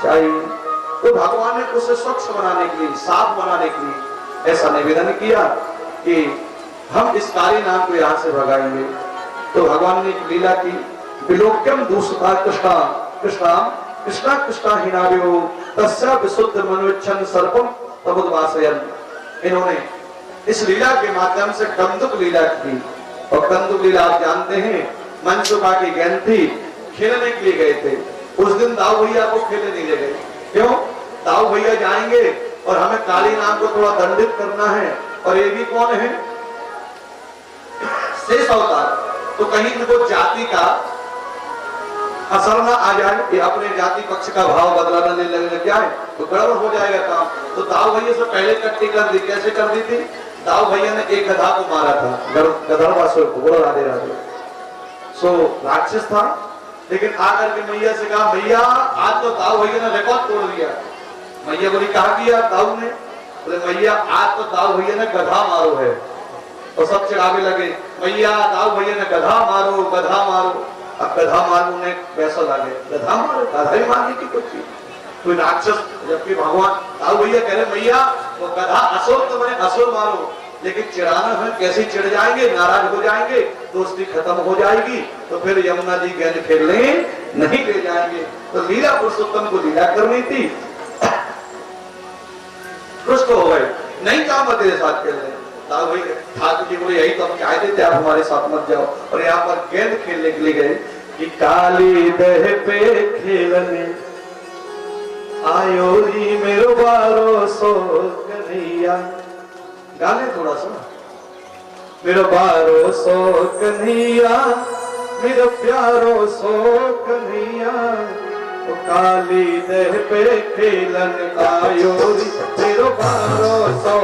चाहिए। तो भगवान ने उसे स्वच्छ बनाने के लिए, साफ बनाने के लिए ऐसा निवेदन किया कि हम इस काली नाग को यहाँ से भगाएंगे। तो भगवान ने लीला की, विलोक्यम दूषिता कृष्णा कृष्णा कृष्णा कृष्णा हिनाव्यो तस्या विशुद्ध मनोच्छन सर्पम तमुद्वासयन्। इन्होंने इस लीला के माध्यम से कंदुक लीला की। और कंदुक लीला आप जानते हैं, मनसुखा की गेंद थी, खेलने के लिए गए थे। उस दिन दाऊ भैया को खेलने नहीं ले गए। क्यों? दाऊ भैया जाएंगे और हमें काली नाग को थोड़ा दंडित करना है, और ये भी कौन है? शेष अवतार। तो कहीं इनको जाति का असर ना आ जाए, ये अपने जाति पक्ष का भाव बदलाना नहीं लगने क्या है, तो गड़बड़ हो जाएगा काम। तो दाऊ भैया से पहले कट्टी कर दी। कैसे कर दी थी? दाऊ भैया ने एक गधा को मारा था, गधर्वासुर को। बोलो राधे राधे। सो राक्षस था, लेकिन आकर के मैया से कहा, मैया आज तो दाऊ भैया ने रिकॉर्ड तोड़ दिया। मैया बोली, कहा किया दाऊ ने? बोले मैया आज तो दाऊ भैया ने गधा मारो है। तो सब चिढ़ावे लगे, मैया दाऊ भैया ने गधा मारो, गधा मारो। अब गधा मारो ने वैसा लगे, गधा मारो, गधा ही मारने की कुछ चीज, कोई राक्षस। जबकि भगवान दाऊ भैया कह रहे, मैया वो गधा असुर तो बने, असुर मारो। लेकिन चिढ़ाना है, कैसे चिढ़ जाएंगे, नाराज हो जाएंगे, दोस्ती खत्म हो जाएगी, तो फिर यमुना जी गेंद खेलने नहीं ले जाएंगे। तो लीला पुरुषोत्तम को लीला करनी थी, रुष्ट हो गए, नहीं काम तेरे साथ खेलने। दाऊ भाई ठाकुर जी बोले, यही तो हम चाहते थे, आप हमारे साथ मत जाओ। और यहाँ पर गेंद खेलने के लिए गए कि काली दह पे खेलने आयो री मेरो बारो सो कन्हैया। गाने थोड़ा सा, मेरो बारो सो कन्हैया, मेरो प्यारो सो कन्हैया, तो काली दह पे खेलन आयो री मेरो बारो सो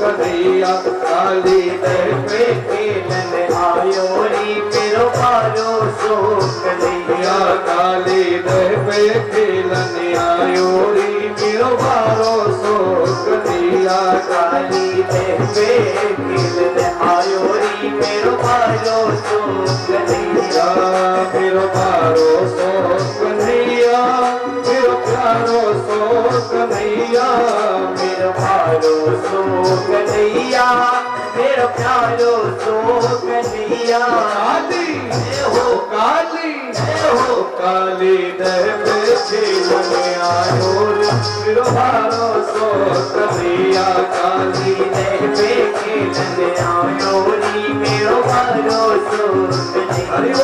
कन्हैया, काली दह पे खेलन आयो री मेरो बारो सो कन्हैया, काली दह पे खेलन आयो री मेरो बारो सो कन्हैया, काली दह पे खेलन आयो री मेरो बारो सो कन्हैया, मेरो बारो सो कन्हैया, मेरो प्यारो सो कन्हैया, मेरो बारो सो कन्हैया, मेरो प्यारो सो कन्हैया। हो काली, हो काली दह पे खेलने आयो रे मेरो बारो सो कन्हैया, काली दह पे खेलने आयो रे मेरो बारो सो कन्हैया।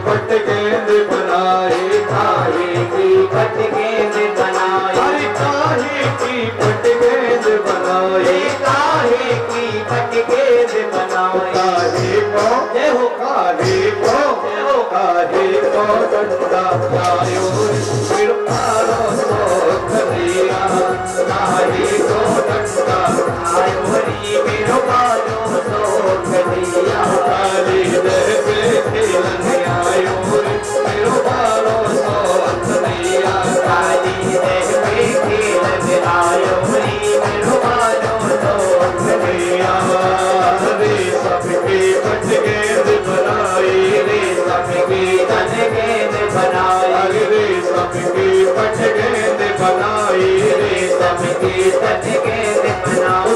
पट गेंद बनाए, काहे की पट गेंद बनाए, काहे की पट गेंद बनाए, काहे की पट गेंद बनाए, काहे को जय हो, काहे को जय हो, काहे को डंडा आयो मेरो बारो सो कन्हैया, काहे को डंडा आयो रे मेरो बारो सो कन्हैया, काली दह पे खेलने आयो रे मेरो बारो सो कन्हैया, काली दह पे खेलने आयो रे मेरो बारो सो कन्हैया। रे सबके पट गेंद बनाए, रे सबके तन गेंद बनाए, रे सबके पट गेंद बनाए, रे सबके तन गेंद बनाओ।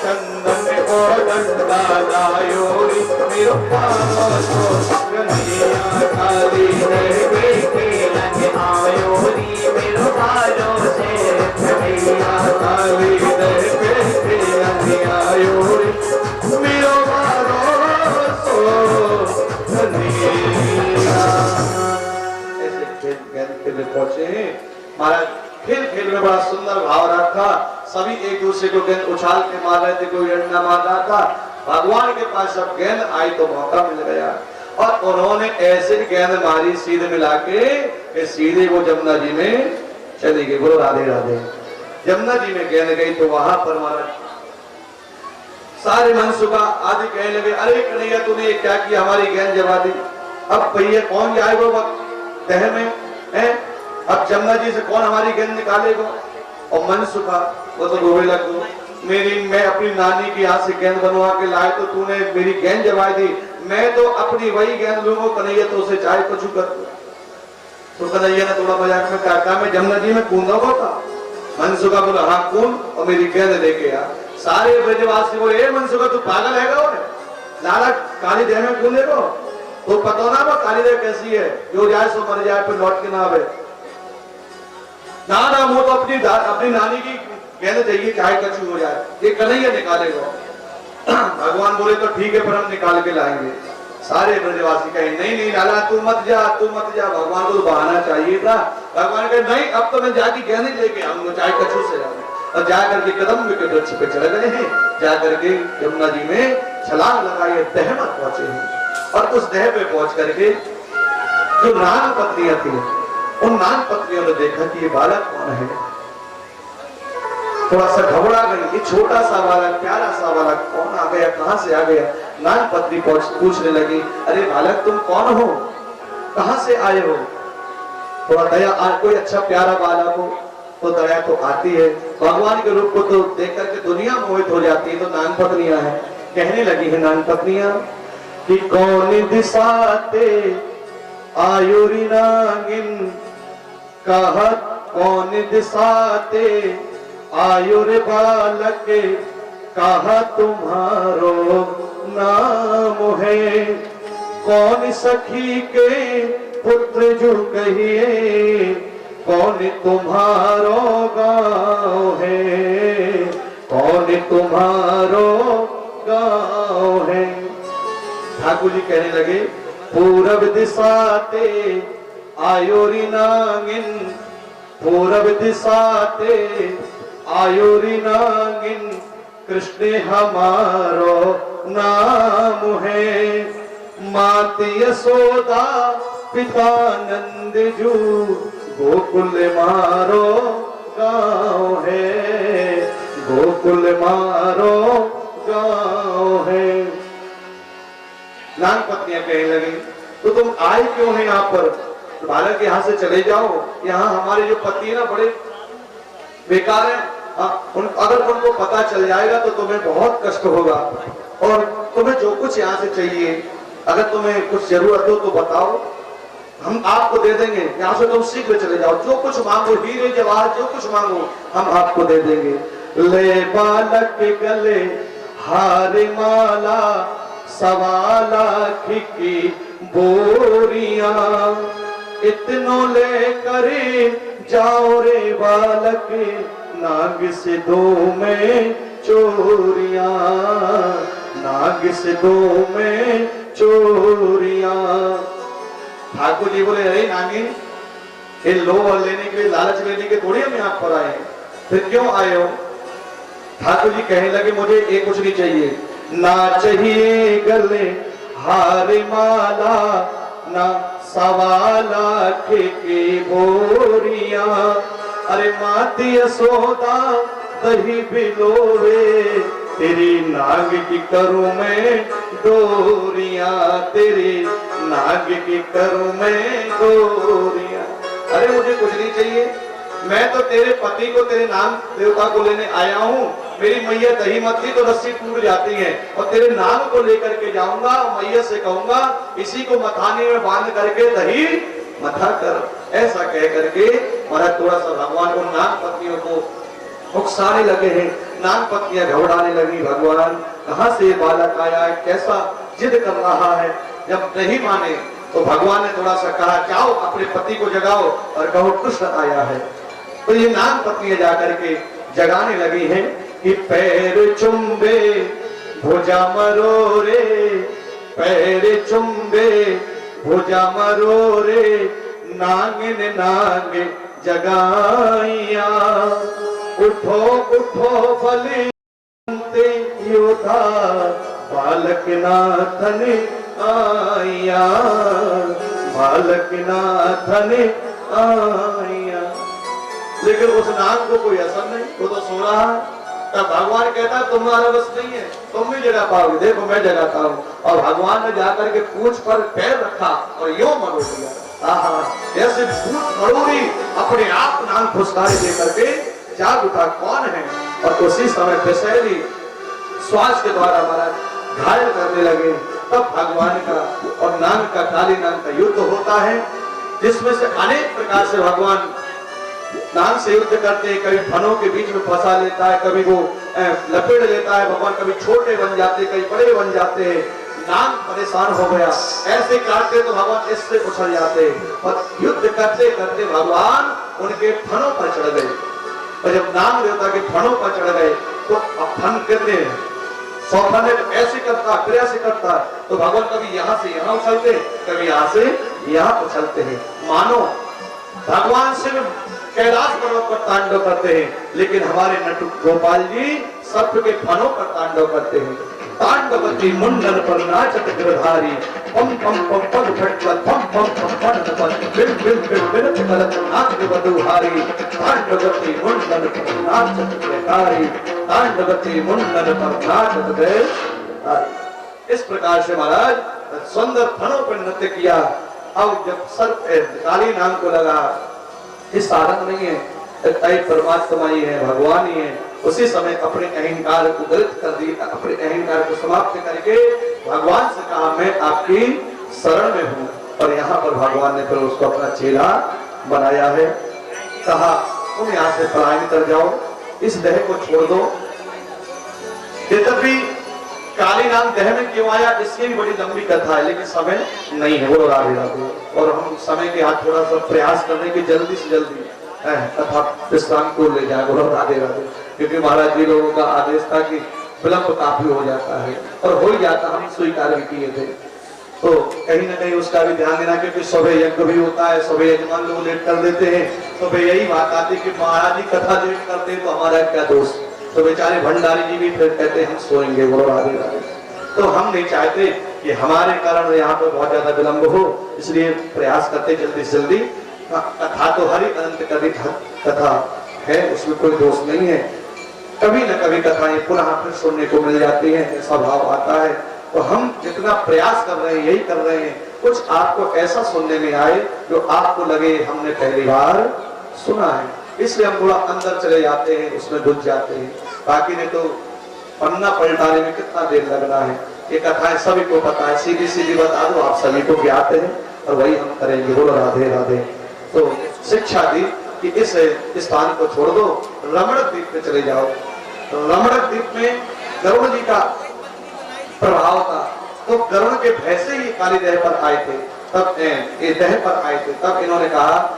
चंदन को डंडा लायो रे मेरो बारो सो कन्हैया, काली दह पे खेलने आयो रे मेरो बारो से कन्हैया, काली दह पे खेलने आयो रे मेरो बारो सो कन्हैया। ऐसे खेल गेंद खेलने पहुंचे हैं महाराज। खेल खेल में बड़ा सुंदर भाव रखा, सभी एक दूसरे को गेंद उछाल के मार रहे थे, कोई डंडा मार रहा था। भगवान के पास जब गेंद आई तो मौका मिल गया, और उन्होंने ऐसे गेंद मारी सीधे मिला के सीधे वो जमुना जी में चली गई। बोलो राधे राधे। यमुना जी में कहने गई तो वहां पर महाराज सारे मनसुबा आदि कहने लगे, अरे कन्हैया तूने ये क्या किया, हमारी गेंद जमा दी। अब भैया कौन जाएगा वक्त तह में है, अब यमुना जी से कौन हमारी गेंद निकालेगा। और मनसुबा वो तो रोने लग, मैं अपनी नानी की यहाँ से गेंद बनवा के लाए तो तूने मेरी गेंद जमा दी, मैं तो अपनी वही गेंद लूंगा। कन्हैया तो उसे चाहे कुछ कर। तो कन्हैया ने थोड़ा मजाक में कहा, मैं यमुना जी में कूदा होता। मनसुबा बोला हाँ कूद और मेरी गेंद लेके आ। सारे ब्रजवासी बोले, ए मनसुबा तू पागल है लाला काली देह में कूदे को, तो पता ना वो काली देह कैसी है, जो जाए सो मर जाए फिर लौट के ना आवे। ना वो तो अपनी नानी की गेंद चाहिए चाहे कुछ हो जाए, ये कन्हैया निकालेगा। भगवान बोले तो ठीक है पर हम निकाल के लाएंगे। सारे ब्रजवासी कहे नहीं लाला तू मत जा। भगवान को तो बहाना चाहिए था। भगवान कहे नहीं अब तो मैं जाके गेंद लेके आऊंगा चाहे कछु से जाऊंगा। और जाकर के कदम के वृक्ष पे चढ़ गए हैं। जाकर के यमुना जी में छलांग लगाई, दह में पहुंचे हैं। और उस दह पे पहुंच करके जो नाग पत्नियां थी उन नाग पत्नियों ने देखा कि ये बालक कौन है। थोड़ा सा घबरा गई, ये छोटा सा बालक प्यारा सा बालक कौन आ गया, कहां से आ गया। नाग पत्नी पूछने लगी, अरे बालक तुम कौन हो, कहां से आए हो। थोड़ा दया, कोई अच्छा प्यारा बालक हो तो दया तो आती है। भगवान के रूप को तो देख करके दुनिया मोहित हो जाती है। तो नाग पत्नियां हैं, कहने लगी है नाग पत्नियां कि कौन दिशाते आयुरी नागिन, कहत कौन दिशाते आयुर बालक, कहा तुम्हारो नाम है। कौन सखी के पुत्र जो कहिए, कौन तुम्हारो गाँव है, कौन तुम्हारो गाँव है। ठाकुर जी कहने लगे, पूरब दिशाते आयुरी नागिन, पूरब दिशाते आयुरी नागिन, कृष्ण हमारो नाम है। मात यशोदा पिता नंद जू, गोकुल मारो गाँव है, गोकुल मारो गाँव है। नाग पत्नियां कहने लगी, तो तुम आए क्यों हैं यहाँ पर, बालक यहाँ से चले जाओ। यहाँ हमारे जो पति है ना बड़े बेकार है, अगर उनको पता चल जाएगा तो तुम्हें बहुत कष्ट होगा। और तुम्हें जो कुछ यहाँ से चाहिए, अगर तुम्हें कुछ जरूरत हो तो बताओ, हम आपको दे देंगे। यहाँ से तुम शीघ्र चले जाओ, जो कुछ मांगो, हीरे जवाहर जो कुछ मांगो हम आपको दे देंगे। ले बालक के गले हार माला, 1.25 लाख की बोरियां, इतनो ले करे जाओ रे बालक, नाग से दो में चोरियां, नाग से दो में चोरियां। ठाकुर जी बोले, अरे नागिन, ये लोभ लेने के लिए, लालच लेने के थोड़ी हम यहाँ पर आए, फिर क्यों आए हो। ठाकुर जी कहने लगे, मुझे एक कुछ नहीं चाहिए, ना चाहिए गले हार माला, ना 1.25 लाख की बोरियां। अरे माती यशोदा दही बिलोरे, तेरी नाग की करूं मैं डोरियां, तेरी नाग की करूं मैं डोरियां। अरे मुझे कुछ नहीं चाहिए, मैं तो तेरे पति को, तेरे नाम देवता को लेने आया हूँ। मेरी मैया दही मथी तो रस्सी टूट जाती है, और तेरे नाम को लेकर के जाऊंगा, मैया से कहूंगा इसी को मथाने में बांध करके दही मथा कर। ऐसा कह करके महाराज थोड़ा सा भगवान को, नाग पत्नियों को उकसाने लगे हैं। नाग पत्नियां घबराने लगी, भगवान कहाँ से बालक आया है, कैसा जिद कर रहा है। जब नहीं माने तो भगवान ने थोड़ा सा कहा, जाओ अपने पति को जगाओ और कहो कृष्ण आया है। तो ये नाग पत्नियां जाकर के जगाने लगी हैं कि पैर चुम्बे भुजा मरोरे, पैर चुम्बे भुजा मरोरे, नागिन नाग जगाइया। उठो उठो बलि योद्धा, बालक नाथन आया, बालक नाथन आया। लेकिन उस नाग को कोई असर नहीं, वो तो सो रहा है। तब भगवान कहता है तुम्हारा बस नहीं है, तुम भी जगा पाओगे, देखो मैं जगाता हूँ। और भगवान ने जाकर के पूंछ पर पैर रखा और यो मरोड़ दिया। जैसे भूत मरोड़ी अपने आप नाम फुसकारी दे करके जाग उठा कौन है, और उसी समय विषैली श्वास के द्वारा महाराज घायल करने लगे। तब भगवान का और नाग का, काली नाग का युद्ध होता है, जिसमें से अनेक प्रकार से भगवान नाग से युद्ध करते हैं। कभी फनों के बीच में फंसा लेता है, कभी वो लपेट लेता है भगवान, कभी छोटे बन जाते, कभी बड़े बन जाते हैं। नाग परेशान हो गया, ऐसे काटते तो भगवान इससे उछल जाते, और युद्ध करते करते भगवान उनके फनों पर चढ़ गए। और जब नाग देवता के फनों पर चढ़ गए तो अब फन कितने हैं, 100 फन है, तो ऐसे करता फिर ऐसे करता, तो भगवान कभी यहाँ से यहाँ उछलते, कभी यहाँ से यहाँ उछलते हैं। मानो भगवान से कैलाश पर्वत पर तांडव करते हैं, लेकिन हमारे नटु गोपाल जी सर्प के फनों पर तांडव करते हैं। तांडवती मुंडन पर नाचत गिरधारी, पम पम पम पम फटफट पम पम पम फटफट बिल बिल बिल बिल चलत नाच बधुहारी। तांडवती मुंडन पर नाचत गिरधारी, तांडवती मुंडन पर नाचत गिरधारी। इस प्रकार से महाराज सुंदर फनों पर नृत्य किया। अब जब सर्प काली नाम को लगा इस साधन नहीं है, परमात्मा ही है, भगवान ही है, उसी समय अपने अहंकार को गलत कर दिया, अपने अहंकार को समाप्त करके भगवान से कहा मैं आपकी शरण में हूँ। और यहाँ पर भगवान ने फिर उसको अपना चेला बनाया है, कहा तुम यहाँ से पलायन कर जाओ, इस देह को छोड़ दो। यद्यपि काली नाम देह में क्यों आया, इसकी भी बड़ी लंबी कथा है, लेकिन समय नहीं है, वो राधे राधे। और हम समय के हाथ थोड़ा सा प्रयास करने की जल्दी से जल्दी कथा विश्राम को ले जाए, बोलो राधे राधे। क्योंकि महाराज जी लोगों का आदेश था कि विलंब काफी हो जाता है, और हो ही जाता, हम स्वीकार भी किए थे। तो कहीं ना कहीं उसका भी ध्यान देना, क्योंकि सुबह यज्ञ भी होता है, सुबह यजमान लोग लेट कर देते हैं, तो फिर यही बात आती कि महाराज जी कथा लेट करते हैं तो हमारा क्या दोष। तो बेचारे भंडारी जी भी फिर कहते हम सोएंगे, बोलो राधे राधे। तो हम नहीं चाहते कि हमारे कारण यहाँ पर बहुत ज्यादा विलंब हो, इसलिए प्रयास करते जल्दी से जल्दी। कथा तो हरि अनंत कथा है, उसमें कोई दोष नहीं है। कभी न कभी कथाएं पुनः फिर सुनने को मिल जाती है, ऐसा भाव आता है। तो हम जितना प्रयास कर रहे हैं यही कर रहे हैं, कुछ आपको ऐसा सुनने में आए जो आपको लगे हमने पहली बार सुना है, इसलिए हम थोड़ा अंदर चले जाते हैं, उसमें घुस जाते हैं। बाकी नहीं तो पन्ना पलटाने में कितना देर लगना है। ये कथाएं सभी को पता है, सीधी सीधी बता दो, आप सभी को ज्ञात है, और वही हम करेंगे, बोलो राधे राधे। तो शिक्षा दी कि इस स्थान को छोड़ दो, रमणक द्वीप पे चले जाओ। तो रमणक द्वीप में गरुड़ जी का प्रभाव था, तो गरुड़ के भय से ही काली देह पर आए थे, तब ये देह पर आए थे। तब इन्होंने कहा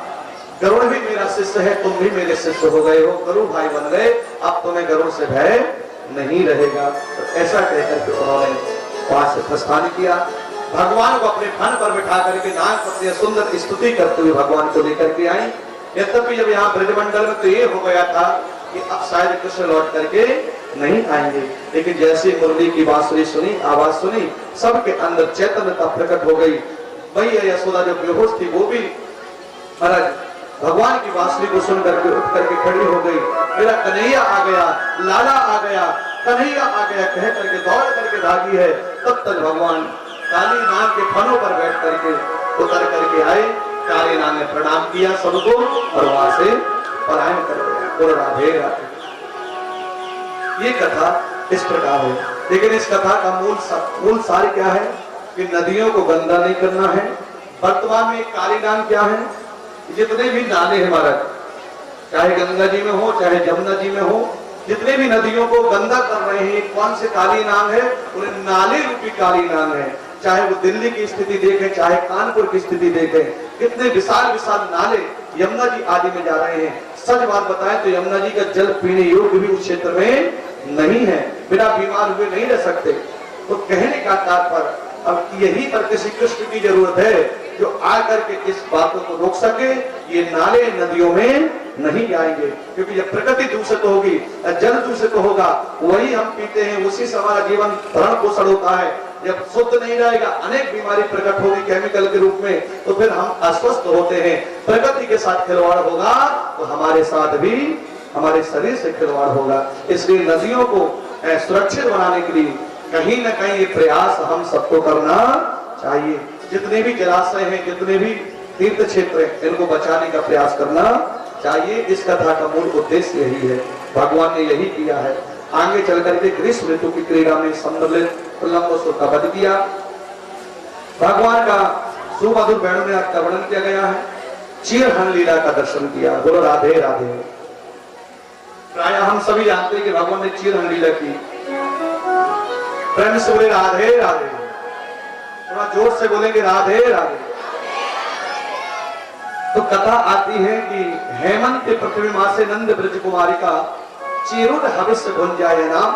गरुड़ भी मेरा शिष्य है, तुम भी मेरे शिष्य हो गए हो, गरुड़ भाई बन गए, अब तुम्हें गरुड़ से भय नहीं रहेगा। तो ऐसा कहकर के उन्होंने वहां से प्रस्थान किया। भगवान को अपने फन पर बिठा करके नाग पत्नी सुंदर स्तुति करते हुए भगवान को लेकर के आई। यद्यपि जब यहाँ ब्रजमंडल में तो ये हो गया था कि अब शायद कृष्ण लौट करके नहीं आएंगे, लेकिन जैसे मुरली की बांसुरी सुनी, आवाज सुनी, सबके अंदर चैतन्यता प्रकट हो गई। वही यशोदा जो बेहोश थी वो भी महाराज भगवान की बांसुरी को सुन करके उठ करके खड़ी हो गई। मेरा कन्हैया आ गया, लाला आ गया, कन्हैया आ गया कह करके दौड़ करके भागी है। तब तक भगवान काली नाग के फनों पर बैठ करके उतर करके आए। काली नाग ने प्रणाम किया सबको और वहां से पलायन कर गया। राधे राधे। ये कथा इस प्रकार है, लेकिन इस कथा का मूल सार क्या है कि नदियों को गंदा नहीं करना है। वर्तमान में काली नाग क्या है, जितने भी नाले हैं महाराज, चाहे गंगा जी में हो चाहे जमुना जी में हो, जितने भी नदियों को गंदा कर रहे हैं, कौन से काली नाग है, उन्हें नाले रूपी काली नाग है। चाहे वो दिल्ली की स्थिति देखें चाहे कानपुर की स्थिति देखें, कितने विशाल विशाल नाले यमुना जी आदि में जा रहे हैं। सच बात बताएं तो यमुना जी का जल पीने योग्य भी उस क्षेत्र में नहीं है, बिना बीमार हुए नहीं रह सकते। तो कहने का तात्पर्य अब यही पर किसी कृष्ण की जरूरत है जो आकर के इस बातों को रोक सके। ये नाले नदियों में नहीं जाएंगे, क्योंकि जब प्रकृति दूषित होगी, जल दूषित होगा, वही हम पीते हैं, उसी से हमारा जीवन भरण पोषण होता है। जब शुद्ध नहीं रहेगा अनेक बीमारी प्रकट होगी केमिकल के रूप में, तो फिर हम अस्वस्थ होते हैं। प्रकृति के साथ खिलवाड़ होगा तो हमारे साथ भी हमारे शरीर से खिलवाड़ होगा। इसलिए नदियों को सुरक्षित बनाने के लिए कहीं न कहीं ये प्रयास हम सबको करना चाहिए। जितने भी जलाशय हैं, जितने भी तीर्थ क्षेत्र हैं, इनको बचाने का प्रयास करना चाहिए। इस कथा का मूल उद्देश्य यही है, भगवान ने यही किया है। आगे चल करके ग्रीष्म ऋतु की क्रीड़ा में सम्मिलित प्रलंबोत्सव का वध किया। भगवान का सुमधुर वेणु का वर्णन किया गया है। चीरहरण लीला का दर्शन किया। बोलो राधे राधे। प्राय हम सभी जानते हैं कि भगवान ने चीरहरण लीला की। प्रेम से बोले राधे राधे। थोड़ा जोर से बोलेंगे राधे राधे। तो कथा आती है कि हेमंत पृथ्वी मां से नंद ब्रज कुमारी का चिरुड हविष्य भुंजाय नाम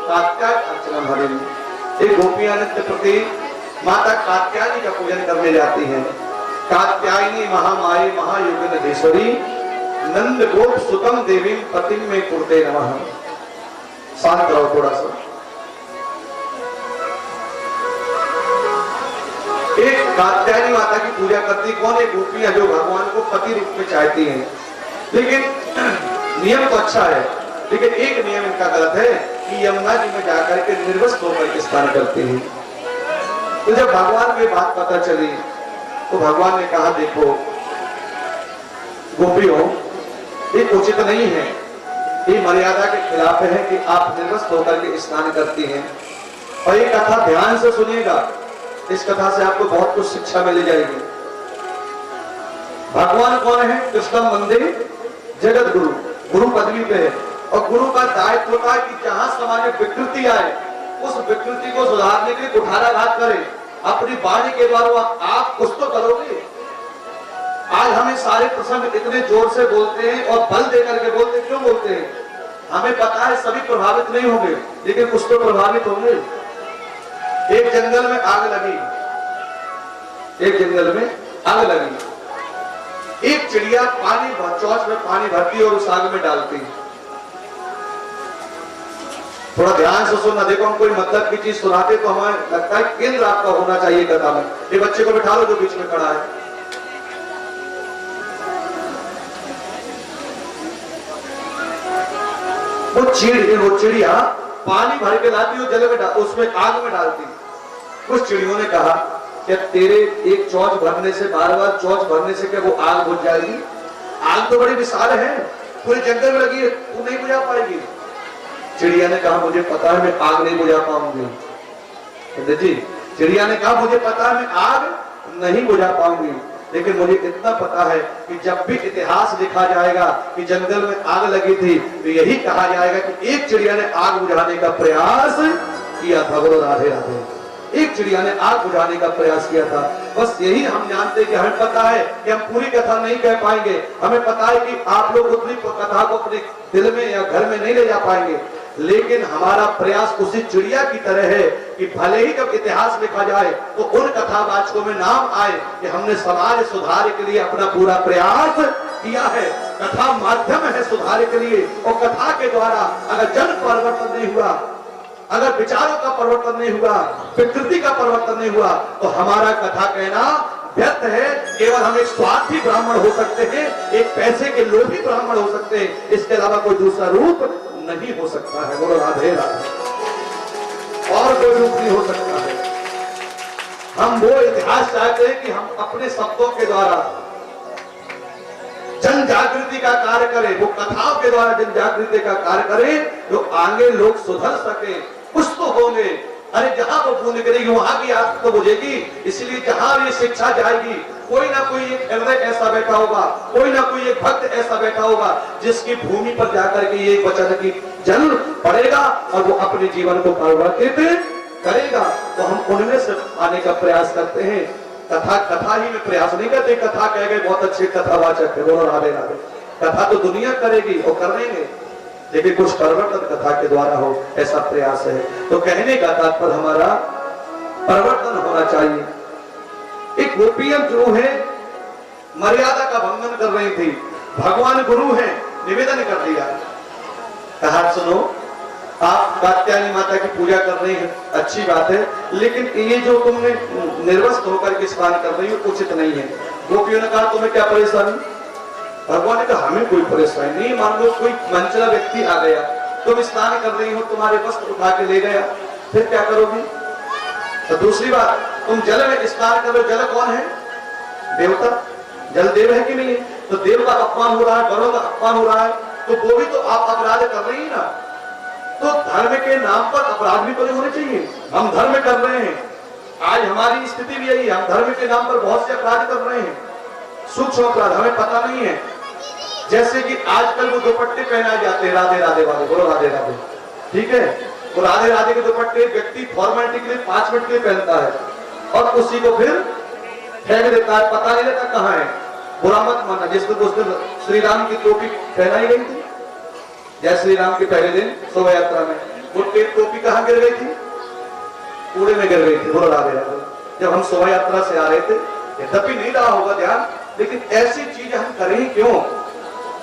कात्याय अर्चना हरिण। एक गोपियां नित्य प्रति माता कात्यायनी का पूजन करने जाती हैं। कात्यायनी महामाये महायुगनेश्वरी नंद गोप सुतम देवी पतिम में कुर्ते नमः। शांत रहो थोड़ा सा। एक कात्यायनी माता की पूजा करती कौन? एक गोपियां जो भगवान को पति रूप में चाहती हैं। लेकिन नियम तो अच्छा है, लेकिन एक नियम इनका गलत है कि यमुना जी में जाकर के निर्वस्त्र होकर स्नान करते हैं। तो जब भगवान को ये बात पता चली तो भगवान ने कहा, देखो गोपियों, ये उचित नहीं है, ये मर्यादा के खिलाफ है कि आप निर्वस्त्र होकर के स्नान करती हैं। और ये कथा ध्यान से सुनिएगा, इस कथा से आपको बहुत कुछ शिक्षा मिल जाएगी। भगवान कौन है? कृष्ण मंदिर जगत गुरु, गुरु पदवी पे है। और गुरु का दायित्व होता है कि जहां समाज में विकृति आए उस विकृति को सुधारने के लिए कुठाराघात करें। अपनी वाणी के द्वारा आप कुछ तो करोगे। आज हमें सारे प्रसंग इतने जोर से बोलते हैं और बल देकर के बोलते, क्यों बोलते हैं? हमें पता है सभी प्रभावित नहीं होंगे, लेकिन कुछ तो प्रभावित होंगे। एक जंगल में आग लगी, एक जंगल में आग लगी। एक चिड़िया पानी चौच में पानी भरती और उस आग में डालती। थोड़ा ध्यान से सुनना। देखो, हम कोई मतलब की चीज सुनाते तो हमें लगता है केंद्र आपका होना चाहिए कथा में। ये बच्चे को बिठा लो जो बीच में खड़ा है। वो चिड़िया पानी भर के लाती और जल में उसमें आग में डालती। कुछ चिड़ियों ने कहा कि तेरे एक चौच भरने से, बार-बार चौच भरने से क्या वो आग बुझ जाएगी? आग तो बड़ी विशाल है, पूरे जंगल में लगी है, तू नहीं बुझा पाएगी। चिड़िया ने कहा, मुझे पता है मैं आग नहीं बुझा पाऊंगी। जी, चिड़िया ने कहा, मुझे पता है मैं आग नहीं बुझा पाऊंगी, लेकिन मुझे इतना पता है कि जब भी इतिहास लिखा जाएगा कि जंगल में आग लगी थी तो यही कहा जाएगा कि एक चिड़िया ने आग बुझाने का प्रयास किया था। बोलो राधे राधे। एक चिड़िया ने आग बुझाने का प्रयास किया था। बस यही हम जानते हैं कि हमें पता है कि हम पूरी कथा नहीं कह पाएंगे। हमें पता है कि आप लोग उतनी कथा को अपने दिल में या घर में नहीं ले जा पाएंगे, लेकिन हमारा प्रयास उसी चिड़िया की तरह है कि भले ही जब इतिहास लिखा जाए तो उन कथावाचकों में नाम आए कि हमने समाज सुधार के लिए अपना पूरा प्रयास किया है। कथा माध्यम है सुधार के लिए, और कथा के द्वारा अगर जन परिवर्तन नहीं हुआ, अगर विचारों का परिवर्तन नहीं हुआ, विकृति का परिवर्तन नहीं हुआ, तो हमारा कथा कहना व्यर्थ है। केवल हम एक स्वार्थी ब्राह्मण हो सकते हैं, एक पैसे के लोभी ब्राह्मण हो सकते हैं, इसके अलावा कोई दूसरा रूप नहीं हो सकता है। बोलो राधे राधे। और कोई रूप नहीं हो सकता है। हम वो इतिहास चाहते हैं कि हम अपने शब्दों के द्वारा जन जागृति का कार्य करें, वो कथाओं के द्वारा जन जागृति का कार्य करें, जो आगे लोग सुधर सके, कुछ तो होंगे। अरे जहां वो बूंद गिरेगी वहां की आग तो बुझेगी। इसलिए जहां ये शिक्षा जाएगी, कोई ना कोई एक हृदय ऐसा बैठा होगा, कोई ना कोई एक भक्त ऐसा बैठा होगा जिसकी भूमि पर जाकर के ये वचन की जल पड़ेगा और वो अपने जीवन को परिवर्तित करेगा। तो हम उनमें से आने का प्रयास करते हैं। कथा ही में प्रयास नहीं करते। कथा कह गए बहुत अच्छे कथावाचक है, बोलो राधे राधे। कथा तो दुनिया करेगी और करेंगे, लेकिन कुछ परिवर्तन कथा के द्वारा हो, ऐसा प्रयास है। तो कहने का तात्पर्य हमारा परिवर्तन होना चाहिए। एक गोपियां जो है मर्यादा का भंगन कर रही थी, भगवान गुरु है, निवेदन कर दिया, कहा सुनो आप कात्यायनी माता की पूजा कर रही हैं, अच्छी बात है, लेकिन ये जो तुमने निर्वस्त्र होकर के स्नान कर रही हो उचित नहीं है। गोपियों ने कहा तुम्हें क्या परेशानी? भगवान ने कहा हमें कोई परेशानी नहीं, मान लो कोई मंचला व्यक्ति आ गया, तुम स्नान कर रही हो, तुम्हारे वस्त्र उठा के ले गया, फिर क्या करोगी? तो दूसरी बात, तुम जल में स्नान करो, जल कौन है? देवता, जल देव है कि नहीं? तो देव का अपमान हो रहा है, वरों का अपमान हो रहा है, तो वो भी तो आप अपराध कर रही है ना। तो धर्म के नाम पर अपराध भी तो नहीं होने चाहिए। हम धर्म कर रहे हैं, आज हमारी स्थिति भी यही है, हम धर्म के नाम पर बहुत से अपराध कर रहे हैं, सूक्ष्म अपराध हमें पता नहीं है। जैसे कि आजकल वो दुपट्टे पहनाए जाते हैं राधे राधे वाले, बोलो राधे राधे, ठीक है? वो राधे राधे के दुपट्टे व्यक्ति फॉर्मेलिटी के लिए 5 मिनट के लिए पहनता है और उसी को फिर फेंक देता है, पता नहीं रहता कहाँ है। बुरा मत मानना, जिस दिन उस दिन श्री राम की टोपी पहनाई गई थी, जय श्री राम के पहले दिन शोभा यात्रा में, वो टोपी कहाँ गिर गई थी? कूड़े में गिर गई थी, बोलो राधे राधे। जब हम शोभा यात्रा से आ रहे थे, यद्यपि नहीं रहा होगा ध्यान, लेकिन ऐसी चीजें हम करें क्यों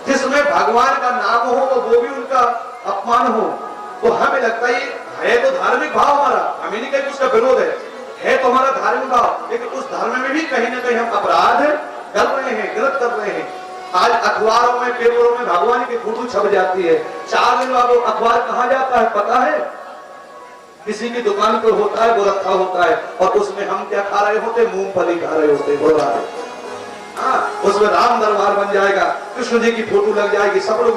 जिसमें भगवान का नाम हो और वो भी उनका अपमान हो? तो हमें लगता है तो धार्मिक भाव हमारा, हमें नहीं कहीं उसका विरोध है तो हमारा धार्मिक भाव, लेकिन उस धर्म में भी कहीं ना कहीं हम अपराध कर रहे हैं, गलत कर रहे हैं। आज अखबारों में, पेपरों में भगवान की फोटो छप जाती है, 4 दिन बाद वो अखबार कहाँ जाता है पता है? किसी की दुकान पर होता है, वो रखा होता है, और उसमें हम क्या खा रहे होते? मूंगफली खा रहे होते, बोल रहा है। उसमें राम दरबार बन जाएगा, कृष्ण जी की फोटो लग जाएगी, सब लोग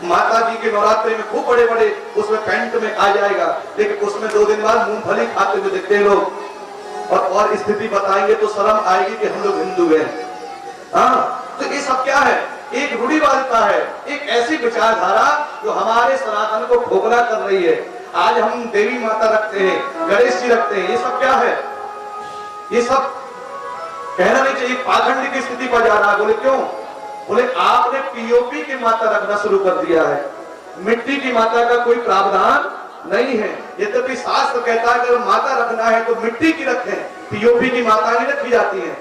माता जी के नवरात्रि में खूब बड़े बड़े उसमें पैंट में आ जाएगा, लेकिन उसमें 2 दिन बाद मूंगफली खाते हुए दिखते हैं लोग। और स्थिति बताएंगे तो शर्म आएगी कि हम लोग हिंदू हैं। तो ये सब क्या है? एक रूढ़िवादिता है, एक ऐसी विचारधारा जो हमारे सनातन को खोखला कर रही है। आज हम देवी माता रखते हैं, गणेश जी रखते हैं, ये सब क्या है? ये सब कहना नहीं चाहिए, पाखंड की स्थिति पर जा रहा है। बोले क्यों? बोले आपने पीओपी की माता रखना शुरू कर दिया है, मिट्टी की माता का कोई प्रावधान नहीं है। यद्यपि शास्त्र कहता है अगर माता रखना है तो मिट्टी की रखें, पीओपी की माता नहीं रखी जाती है।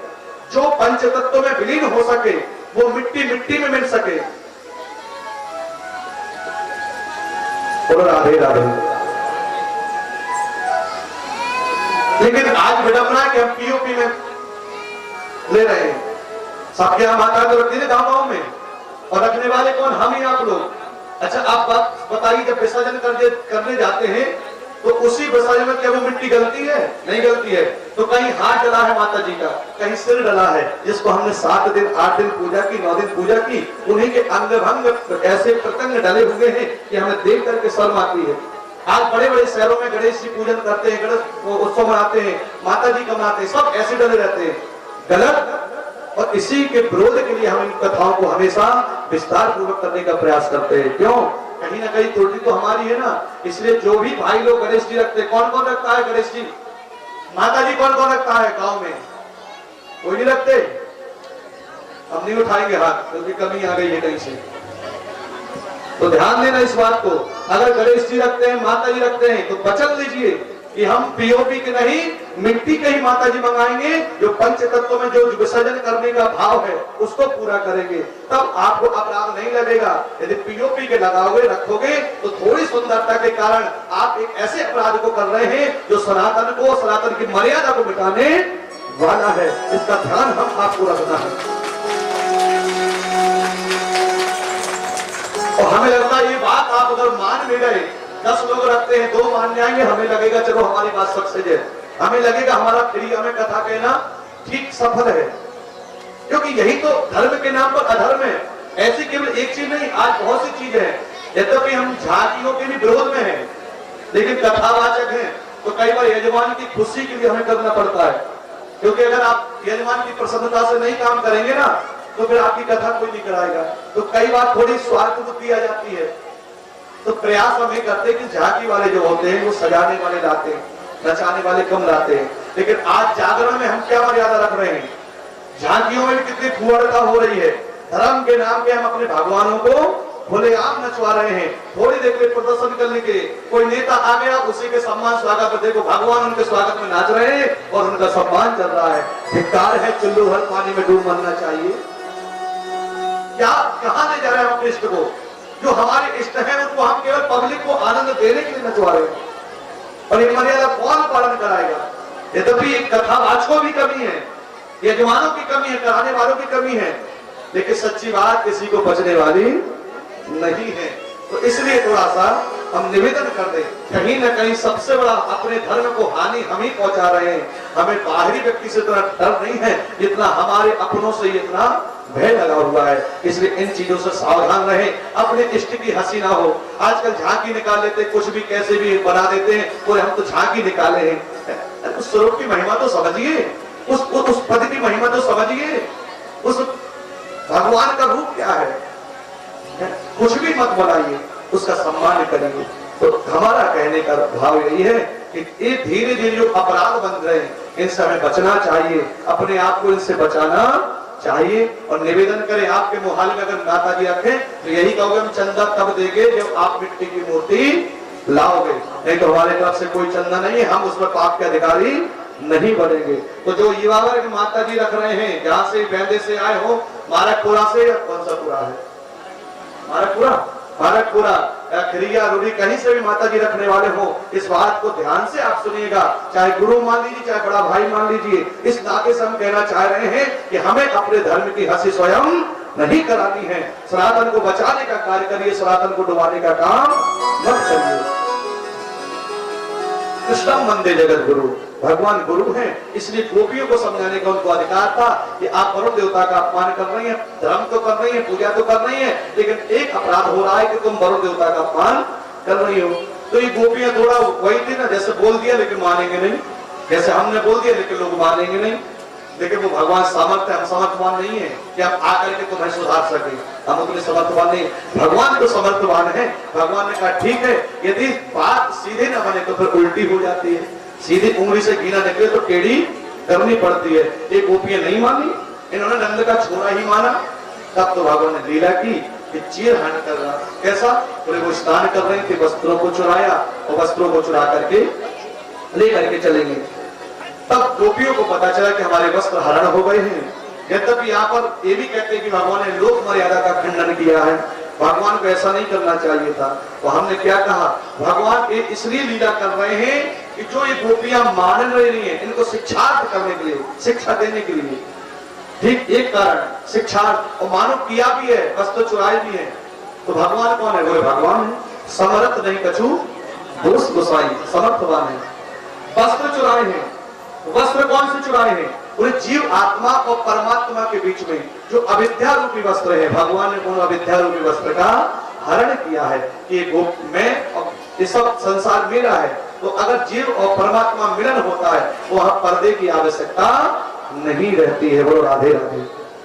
जो पंचतत्व में विलीन हो सके, वो मिट्टी मिट्टी में मिल सके। बोलो राधे राधे। लेकिन आज विडंबना है कि हम पीओपी में ले रहे हैं। सबके यहाँ माता तो रखती है गाँव में, और रखने वाले कौन? हम ही आप लोग। अच्छा आप बात बताइए, जब विसर्जन करने जाते हैं तो उसी विसर्जन में क्या वो मिट्टी गलती है? नहीं गलती है। तो कहीं हाथ डला है माता जी का, कहीं सिर डला है, जिसको हमने 7 दिन 8 दिन पूजा की, 9 दिन पूजा की, उन्हीं के अंग भंग ऐसे प्रतंग डले हुए हैं कि हमें देख करके शर्म आती है। आज बड़े बड़े शहरों में गणेश जी पूजन करते हैं, गणेश उत्सव मनाते हैं, माता जी का मनाते हैं, सब ऐसे डले रहते हैं, गलत। और इसी के विरोध के लिए हम इन कथाओं को हमेशा विस्तार पूर्वक करने का प्रयास करते हैं। क्यों? कहीं ना कहीं त्रुटि तो हमारी है ना। इसलिए जो भी भाई लोग गणेश जी रखते, कौन कौन रखता है गणेश जी? माता जी कौन कौन रखता है गांव में? कोई नहीं रखते? हम नहीं उठाएंगे हाथ, क्योंकि कमी आ गई है कहीं से। तो ध्यान देना इस बात को, अगर गणेश जी रखते हैं, माता जी रखते हैं, तो वचन लीजिए कि हम पीओपी के नहीं, मिट्टी के ही माता जी मंगाएंगे, जो पंच तत्व में जो विसर्जन करने का भाव है उसको पूरा करेंगे, तब आपको अपराध नहीं लगेगा। यदि पीओपी के लगाओगे, रखोगे, तो थोड़ी सुंदरता के कारण आप एक ऐसे अपराध को कर रहे हैं जो सनातन को, सनातन की मर्यादा को मिटाने वाला है। इसका ध्यान हम आपको रखना है। और हमें लगता है ये बात आप अगर मान भी गए, 10 लोग रखते हैं, 2 मान जाएंगे, हमें लगेगा चलो हमारी बात सक्सेस है, हमें लगेगा हमारा क्रिया में कथा कहना ठीक सफल है। क्योंकि यही तो धर्म के नाम पर अधर्म है। ऐसी केवल एक चीज नहीं, आज बहुत सी चीजें हैं। यद्यपि हम झांकियों के भी विरोध में हैं, लेकिन कथावाचक हैं, तो कई बार यजमान की खुशी के लिए हमें करना पड़ता है। क्योंकि अगर आप यजमान की प्रसन्नता से नहीं काम करेंगे ना, तो फिर आपकी कथा कोई नहीं कराएगा। तो कई बार थोड़ी स्वार्थ बुद्धि आ जाती है। तो प्रयास हम ये करते हैं कि झांकी वाले जो होते हैं वो सजाने वाले लाते हैं, नचाने वाले कम लाते हैं। लेकिन आज जागरण में हम क्या मर्यादा रख रहे हैं? झांकियों में कितनी फुहड़ता हो रही है। धर्म के नाम पे हम अपने भगवानों को खुलेआम नचवा रहे हैं। थोड़ी देर के प्रदर्शन करने के कोई नेता आ गया, उसी के सम्मान स्वागत में देखो भगवान उनके स्वागत में नाच रहे हैं और उनका सम्मान चल रहा है। धिक्कार है, चुल्लू भर पानी में डूब मरना चाहिए। क्या कहां ले जा रहे हैं हम कृष्ण को? जो हमारे इष्ट हैं उनको हम केवल पब्लिक को आनंद देने के लिए नचवा रहे हैं। और ये मर्यादा कौन पालन कराएगा? यद्यपि एक कथावाचकों की कमी है, यजमानों की कमी है, कराने वालों की कमी है, लेकिन सच्ची बात किसी को बचने वाली नहीं है। तो इसलिए थोड़ा सा हम निवेदन कर दें, कहीं ना कहीं सबसे बड़ा अपने धर्म को हानि हम ही पहुंचा रहे हैं। हमें बाहरी व्यक्ति से इतना डर नहीं है जितना हमारे अपनों से इतना भय लगा हुआ है। इसलिए इन चीजों से सावधान रहे, अपने इष्ट की हंसी ना हो। आजकल झांकी निकाल लेते, कुछ भी कैसे भी बना देते हैं, बोले हम तो झांकी निकाले हैं। उस स्वरूप की महिमा तो समझिए, उस पद की महिमा तो समझिए, उस भगवान का रूप क्या है। कुछ भी मत बनाइए, उसका सम्मान करिए। तो हमारा कहने का भाव यही है कि ये धीरे धीरे जो अपराध बन रहे हैं इनसे हमें बचना चाहिए, अपने आप को इनसे बचाना चाहिए। और निवेदन करें, आपके मोहाल में अगर माता जी रखें तो यही कहोगे हम चंदा तब देंगे जब आप मिट्टी की मूर्ति लाओगे, नहीं तो हमारे तरफ से कोई चंदा नहीं है, हम उस पर पाप के अधिकारी नहीं बनेंगे। तो जो युवा वर्ग माता जी रख रहे हैं, जहां से बैंदे से आए हो, मारकपुरा से, या कौन सा पूरा है, मारकपुरा या खिरिया रूढ़ी, कहीं से भी माता जी रखने वाले हो, इस बात को ध्यान से आप सुनिएगा। चाहे गुरु मान लीजिए, चाहे बड़ा भाई मान लीजिए, इस नाते से हम कहना चाह रहे हैं कि हमें अपने धर्म की हंसी स्वयं नहीं करानी है। सनातन को बचाने का कार्य करिए, सनातन को डुबाने का काम मत करिए। कृष्णम वंदे जगत गुरु, भगवान गुरु हैं, इसलिए गोपियों को समझाने का उनको अधिकार था कि आप वरुण देवता का अपमान कर रही हैं, धर्म तो कर रही हैं, पूजा तो कर रही हैं, लेकिन एक अपराध हो रहा है कि तुम वरुण देवता का अपमान कर रही हो। तो ये गोपियां थोड़ा वही थी ना, जैसे बोल दिया लेकिन मानेंगे नहीं, जैसे हमने बोल दिया लेकिन लोग मानेंगे नहीं। लेकिन वो भगवान सामर्थ्य, हम समर्थवान नहीं है कि आप आकर के तुम्हें सुधार सके, हम उतने समर्थवान नहीं। भगवान तो समर्थवान है। भगवान ने कहा ठीक है, यदि बात सीधे न बने तो फिर उल्टी हो जाती है, सीधी उंगली से गिना निकले तो टेढ़ी करनी पड़ती है। ये गोपियां नहीं मानी, इन्होंने नंद का छोरा ही माना। तब तो भगवान ने लीला की कि चीरहरण कर रहा, कैसा, बोले वो स्नान कर रहे थे, वस्त्रों को चुराया और वस्त्रों को चुरा करके ले करके चलेंगे। तब गोपियों को पता चला कि हमारे वस्त्र हरण हो गए हैं। यद्यपि यहाँ पर ये भी कहते हैं कि भगवान ने लोक मर्यादा का खंडन किया है, भगवान को ऐसा नहीं करना चाहिए था। तो हमने क्या कहा, भगवान ये इसलिए लीला कर रहे हैं कि जो ये गोपियां मान रही हैं, इनको शिक्षार्थ करने के लिए, शिक्षा देने के लिए। ठीक एक कारण शिक्षार्थ, और मानो किया भी है, वस्त्र चुराए भी है। तो भगवान कौन है? वो भगवान है, समर्थ नहीं कछु दोष गोसाई, समर्थवान है। वस्त्र चुराए हैं, वस्त्र कौन से चुराए हैं? पूरे जीव आत्मा और परमात्मा के बीच में जो अविद्या रूपी वस्त्र है, भगवान ने उन अविद्या रूपी वस्त्र का हरण किया है कि मैं और ये सब संसार मेरा है। तो अगर जीव और परमात्मा मिलन होता है, वहां पर्दे की आवश्यकता नहीं रहती है। बोलो राधे राधे।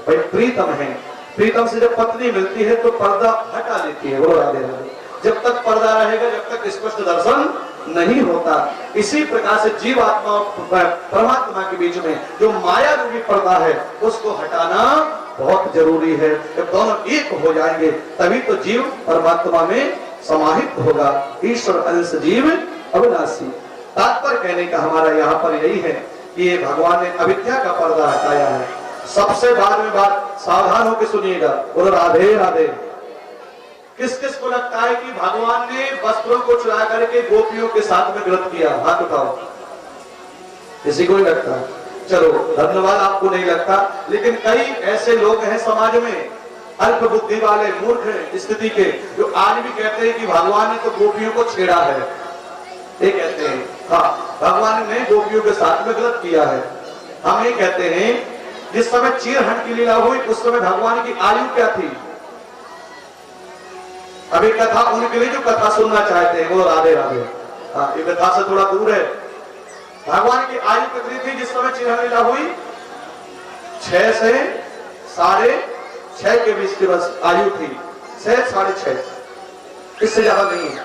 भाई प्रीतम है, प्रीतम से जब पत्नी मिलती है तो पर्दा हटा देती है। बोलो राधे राधे। जब तक पर्दा रहेगा, जब तक स्पष्ट दर्शन नहीं होता। इसी प्रकार से जीव आत्मा और परमात्मा के बीच में जो माया रूपी पर्दा है, उसको हटाना बहुत जरूरी है। जब दोनों एक हो जाएंगे तभी तो जीव परमात्मा में समाहित होगा। ईश्वर अंश जीव अविनाशी। तात्पर्य कहने का हमारा यहाँ पर यही है कि ये भगवान ने अविद्या का पर्दा हटाया है। सबसे बाद में बात सावधान होकर सुनिएगा। बोलो राधे राधे। किस किस को लगता है कि भगवान ने वस्त्रों को चुरा करके गोपियों के साथ में गलत किया? हाथ उठाओ। किसी को नहीं लगता? चलो धन्यवाद, आपको नहीं लगता। लेकिन कई ऐसे लोग हैं समाज में, अल्प बुद्धि वाले मूर्ख स्थिति के, जो आज भी कहते हैं कि भगवान ने तो गोपियों को छेड़ा है। ये कहते हैं हाँ, भगवान ने गोपियों के साथ में गलत किया है। हम ये कहते हैं जिस समय चीरहरण की लीला हुई उस समय भगवान की आयु क्या थी? अभी कथा उनके लिए जो कथा सुनना चाहते हैं, वो राधे राधे। हाँ, ये कथा से थोड़ा दूर है। भगवान की आयु कितनी थी जिस समय चीरहरण लीला हुई? 6 से 6.5 के बीच की बस आयु थी, 6 6.5, इससे ज्यादा नहीं है।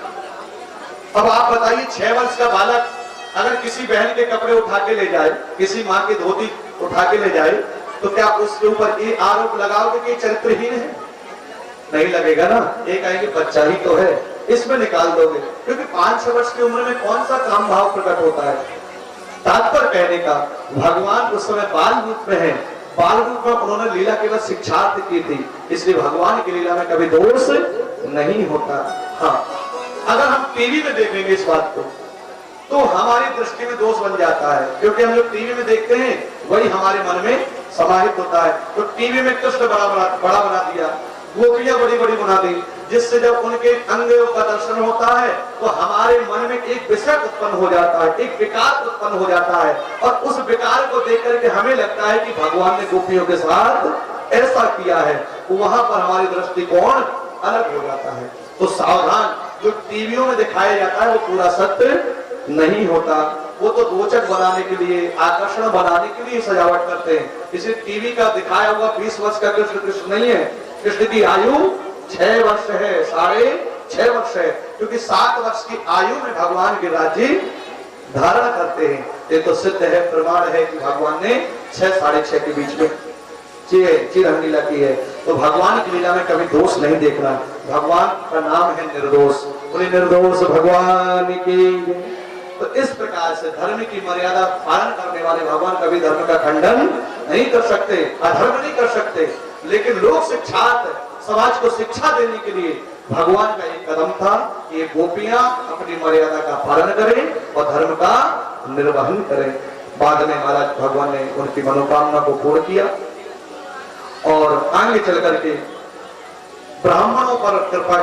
अब आप बताइए, 6 वर्ष का बालक अगर किसी बहन के कपड़े उठा के ले जाए, किसी माँ की धोती उठा के ले जाए, तो क्या उसके ऊपर ये आरोप लगाओगे कि चरित्रहीन है? नहीं लगेगा ना। ये कहेंगे बच्चा ही तो है, इसमें निकाल दोगे। क्योंकि 5-6 वर्ष की उम्र में कौन सा काम भाव प्रकट होता है? तात्पर्य कहने का, भगवान उस समय बाल रूप में है, बाल रूप में उन्होंने लीला केवल शिक्षार्थ की थी, इसलिए भगवान की लीला में कभी दोष नहीं होता। हाँ, अगर हम टीवी में देखेंगे इस बात को तो हमारी दृष्टि में दोष बन जाता है, क्योंकि हम लोग टीवी में देखते हैं वही हमारे मन में समाहित होता है। तो टीवी में कृष्ण बड़ा बना दिया, गोपियां बड़ी बड़ी बना दी, जिससे जब उनके अंगों का दर्शन होता है तो हमारे मन में एक विषय उत्पन्न हो जाता है, एक विकार उत्पन्न हो जाता है, और उस विकार को देख करके हमें लगता है कि भगवान ने गोपियों के साथ ऐसा किया है। वहां पर हमारी दृष्टिकोण अलग हो जाता है। तो सावधान, जो टीवियों में दिखाया जाता है वो पूरा सत्य नहीं होता। वो तो रोचक बनाने के लिए, आकर्षण बनाने के लिए सजावट करते हैं। इसे टीवी का दिखाया हुआ 20 वर्ष का कृष्ण नहीं है। कृष्ण की आयु 6 वर्ष है, 6.5 वर्ष है, क्योंकि 7 वर्ष की आयु में भगवान की राज्य धारण करते हैं। ये तो सिद्ध है, प्रमाण है कि भगवान ने 6 साढ़े 6 के बीच में चिरहन लीला की है। तो भगवान की लीला में कभी दोष नहीं देखना। भगवान का नाम है निर्दोष, बोले निर्दोष भगवान की। तो इस प्रकार से धर्म की मर्यादा पालन करने वाले भगवान कभी धर्म का खंडन नहीं कर सकते, अधर्म नहीं कर सकते। लेकिन लोक शिक्षार्थ, समाज को शिक्षा देने के लिए भगवान का एक कदम था कि ये गोपियां अपनी मर्यादा का पालन करें और धर्म का निर्वहन करें। बाद में महाराज भगवान ने उनकी मनोकामना को पूर्ण किया और आगे चल करके ब्राह्मणों पर कृपा,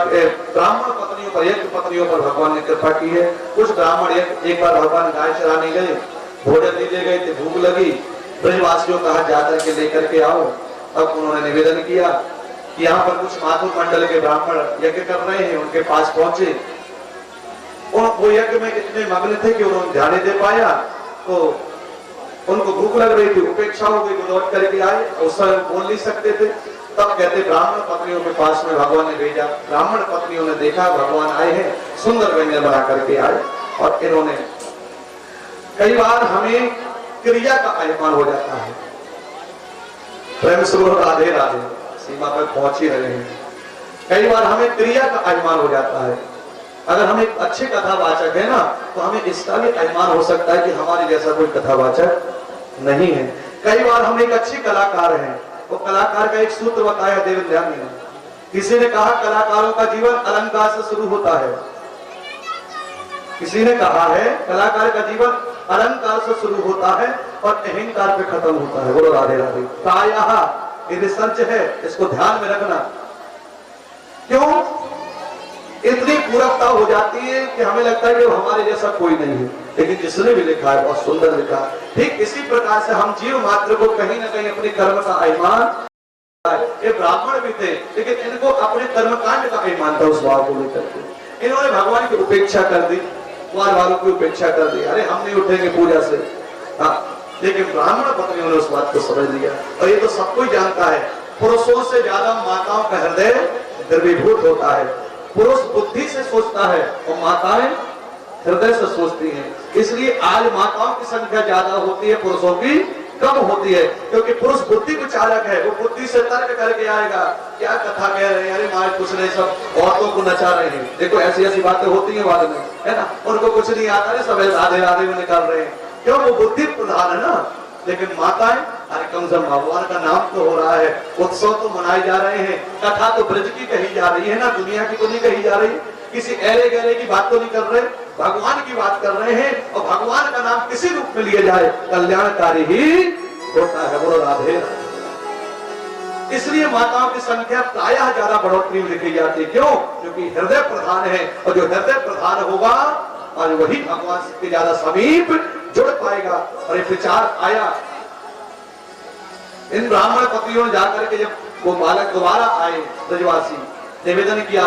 ब्राह्मण पत्नियों पर, यज्ञ पत्नियों पर भगवान ने कृपा की है। कुछ ब्राह्मण एक बार भगवान गाय चराने गए, भोजन दे गए थे, भूख लगी, ब्रजवासियों कहा जाकर के लेकर के आओ। अब उन्होंने निवेदन किया कि यहाँ पर कुछ माथुर मंडल के ब्राह्मण यज्ञ कर रहे हैं, उनके पास पहुंचे। वो यज्ञ में इतने मग्न थे कि उन्होंने ध्यान नहीं दे पाया, तो उनको भूख लग रही थी, उपेक्षा हो गई, वो लौट करके आए। उस समय बोल नहीं सकते थे, तब कहते ब्राह्मण पत्नियों के पास में भगवान ने भेजा। ब्राह्मण पत्नियों ने देखा भगवान आए हैं, सुंदर व्यंजन बना करके आए। और इन्होंने, कई बार हमें क्रिया का अभिमान हो जाता है, प्रेम से राधे राधे सीमा पर पहुंच ही रहे हैं। कई बार हमें क्रिया का अभिमान हो जाता है। अगर हम एक अच्छे कथावाचक है ना, तो हमें इसका भी अभिमान हो सकता है कि हमारे जैसा कोई कथावाचक नहीं है। कई बार हम एक अच्छे कलाकार हैं, वो कलाकार का एक सूत्र बताया देवध्यानी ने। किसी ने कहा कलाकारों का जीवन अलंकार से शुरू होता है। किसी ने कहा है कलाकार का जीवन अलंकार से शुरू होता है और अहंकार पे खत्म होता है। बोलो राधे राधे। प्रायः ये रिसर्च है, इसको ध्यान में रखना। क्यों? इतनी पूरकता हो जाती है कि हमें लगता है कि हमारे जैसा कोई नहीं है, लेकिन जिसने भी लिखा है बहुत सुंदर लिखा। ठीक इसी प्रकार से हम जीव मात्र को कहीं ना कहीं अपने कर्म का अभिमान, ये ब्राह्मण भी थे लेकिन इनको अपने कर्मकांड का अभिमान था। उस भाव को लेकर के इन्होंने भगवान की उपेक्षा कर दी, कुंवर वालों की उपेक्षा कर दी। अरे हम नहीं उठेंगे पूजा से, हाँ। लेकिन ब्राह्मण पत्नियों ने उस बात को समझ लिया। और ये तो सब कोई जानता है, पुरुषों से ज्यादा माताओं का हृदय द्रवीभूत होता है। पुरुष बुद्धि से सोचता है और माताएं हृदय से सोचती हैं। इसलिए आज माताओं की संख्या ज्यादा होती है, पुरुषों की कम होती है, क्योंकि पुरुष बुद्धि विचारक है। वो बुद्धि से तर्क करके आएगा, क्या कथा कह रहे हैं, अरे माँ कुछ नहीं, सब औरतों को नचा रहे हैं। देखो ऐसी ऐसी बातें होती हैं बाद में, है ना। उनको कुछ नहीं आता है, सब राधे राधे में कर रहे हैं, क्यों? वो बुद्धि प्रधान है ना। लेकिन माताएं, अरे कम से कम भगवान का नाम तो हो रहा है, उत्सव तो मनाए जा रहे हैं, कथा तो ब्रज की कही जा रही है ना, दुनिया की तो नहीं कही जा रही। किसी ऐरे गहरे की बात तो नहीं कर रहे, भगवान की बात कर रहे हैं। और भगवान का नाम किसी रूप में लिया जाए कल्याणकारी ही होता है। बोलो राधे। इसलिए माताओं की संख्या प्रायः ज्यादा बढ़ोतरी में लिखी जाती है। क्यों? क्योंकि हृदय प्रधान है, और जो हृदय प्रधान होगा और वही भगवान के ज्यादा समीप जुड़ पाएगा। और एक विचार आया, इन ब्राह्मण पतियों ने जाकर के जब वो बालक दोबारा आए, ब्रजवासी, निवेदन किया,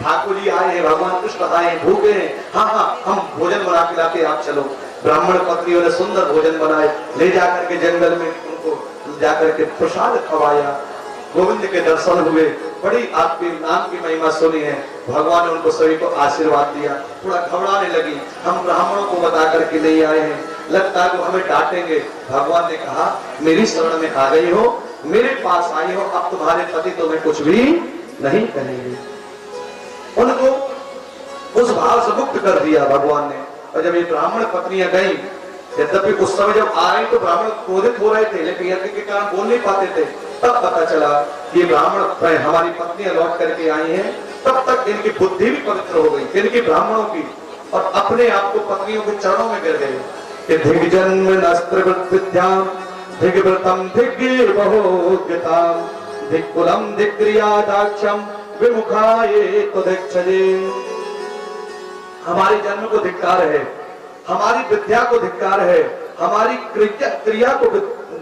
ठाकुर जी आए हैं, भगवान कृष्ण आए हैं, भूखे हैं, हाँ हाँ हम भोजन बना के लाते, आप चलो। ब्राह्मण पत्नियों ने सुंदर भोजन बनाए, ले जाकर के जंगल में उनको जाकर के प्रसाद खवाया, गोविंद के दर्शन हुए, बड़ी आपके नाम की महिमा सुनी है। भगवान ने उनको सभी को आशीर्वाद दिया। थोड़ा घबराने लगी, हम ब्राह्मणों को बता करके नहीं आए हैं, लगता है वो हमें डांटेंगे। भगवान ने कहा मेरी शरण में आ गई हो, मेरे पास आई हो, अब तुम्हारे पति तुम्हें कुछ भी नहीं कहेंगे। उनको उस भाव से मुक्त कर दिया भगवान ने। और जब ये ब्राह्मण पत्नियां गई, यद्यपि उस समय जब आ रही तो ब्राह्मण क्रोधित हो रहे थे, लेकिन यज्ञ के कारण बोल नहीं पाते थे। तब पता चला ये ब्राह्मण हमारी पत्नियां लौट करके आई हैं तब तक इनकी बुद्धि भी पवित्र हो गई, इनकी ब्राह्मणों की, और अपने आप को पत्नियों के चरणों में गिर गए कि दिग्जन्म नस्त्रवृत विद्याम दिग्व्रतम दिग्गे बहुज्ञताम दिक्कुलम दिक्क्रियादाक्षम विमुखाये तो दिक्षजे। हमारे जन्म को धिक्कार है, हमारी विद्या को धिक्कार है, हमारी क्रिया को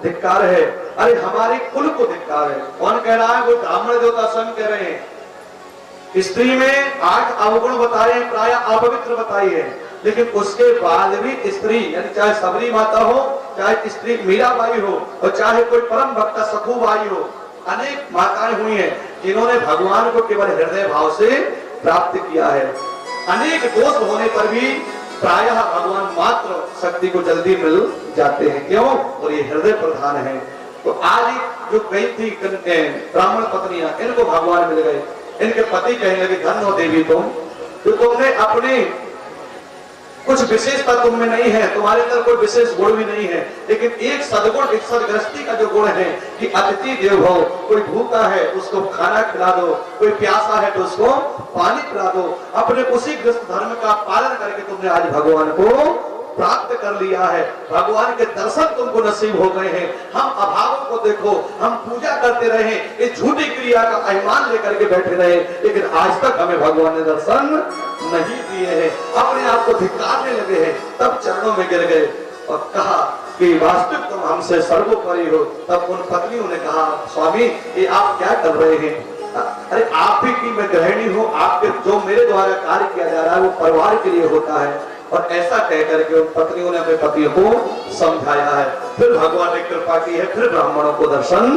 धिक्कार है, अरे हमारे कुल को धिक्कार है। कौन कह रहा है? वो ब्राह्मण देवता स्वयं कह रहे हैं। स्त्री में 8 अवगुण बताए, प्राय अपवित्र बताई है, लेकिन उसके बाद भी स्त्री, यानी चाहे सबरी माता हो, चाहे स्त्री मीराबाई हो, और चाहे कोई परम भक्त सखुबाई हो, अनेक माताएं हुई हैं जिन्होंने भगवान को केवल हृदय भाव से प्राप्त किया है। अनेक दोष होने पर भी प्रायः भगवान मात्र शक्ति को जल्दी मिल जाते हैं। क्यों? और ये हृदय प्रधान है। तो आज जो गई थी ब्राह्मण पत्नियां, इनको भगवान मिल गए। इनके पति कहने लगे, धन्य हो देवी तुम, तो तुमने अपने कुछ विशेषता तुम में नहीं है, तुम्हारे अंदर कोई विशेष गुण भी नहीं है, लेकिन एक सद्गुण, एक सदगृहस्थी का जो गुण है कि अतिथि देव भव। कोई भूखा है उसको खाना खिला दो, कोई प्यासा है तो उसको पानी पिला दो। अपने उसी गृहस्थ धर्म का पालन करके तुमने आज भगवान को प्राप्त कर लिया है, भगवान के दर्शन तुमको नसीब हो गए हैं। हम अभावों को देखो, हम पूजा करते रहे, इस झूठी क्रिया का अभिमान लेकर के बैठे रहे, लेकिन आज तक हमें भगवान ने दर्शन नहीं दिए हैं, अपने आप को धिक्कारने लगे हैं। तब चरणों में गिर गए और कहा कि वास्तविक तुम हमसे सर्वोपरि हो। तब उन पत्नियों ने कहा, स्वामी ये आप क्या कर रहे हैं? अरे आप ही की मैं गृहिणी हूँ, आपके जो मेरे द्वारा कार्य किया जा रहा है वो परिवार के लिए होता है। और ऐसा कह करके उन पत्नियों ने अपने पतियों को समझाया है। फिर भगवान ने कृपा की है, फिर ब्राह्मणों को दर्शन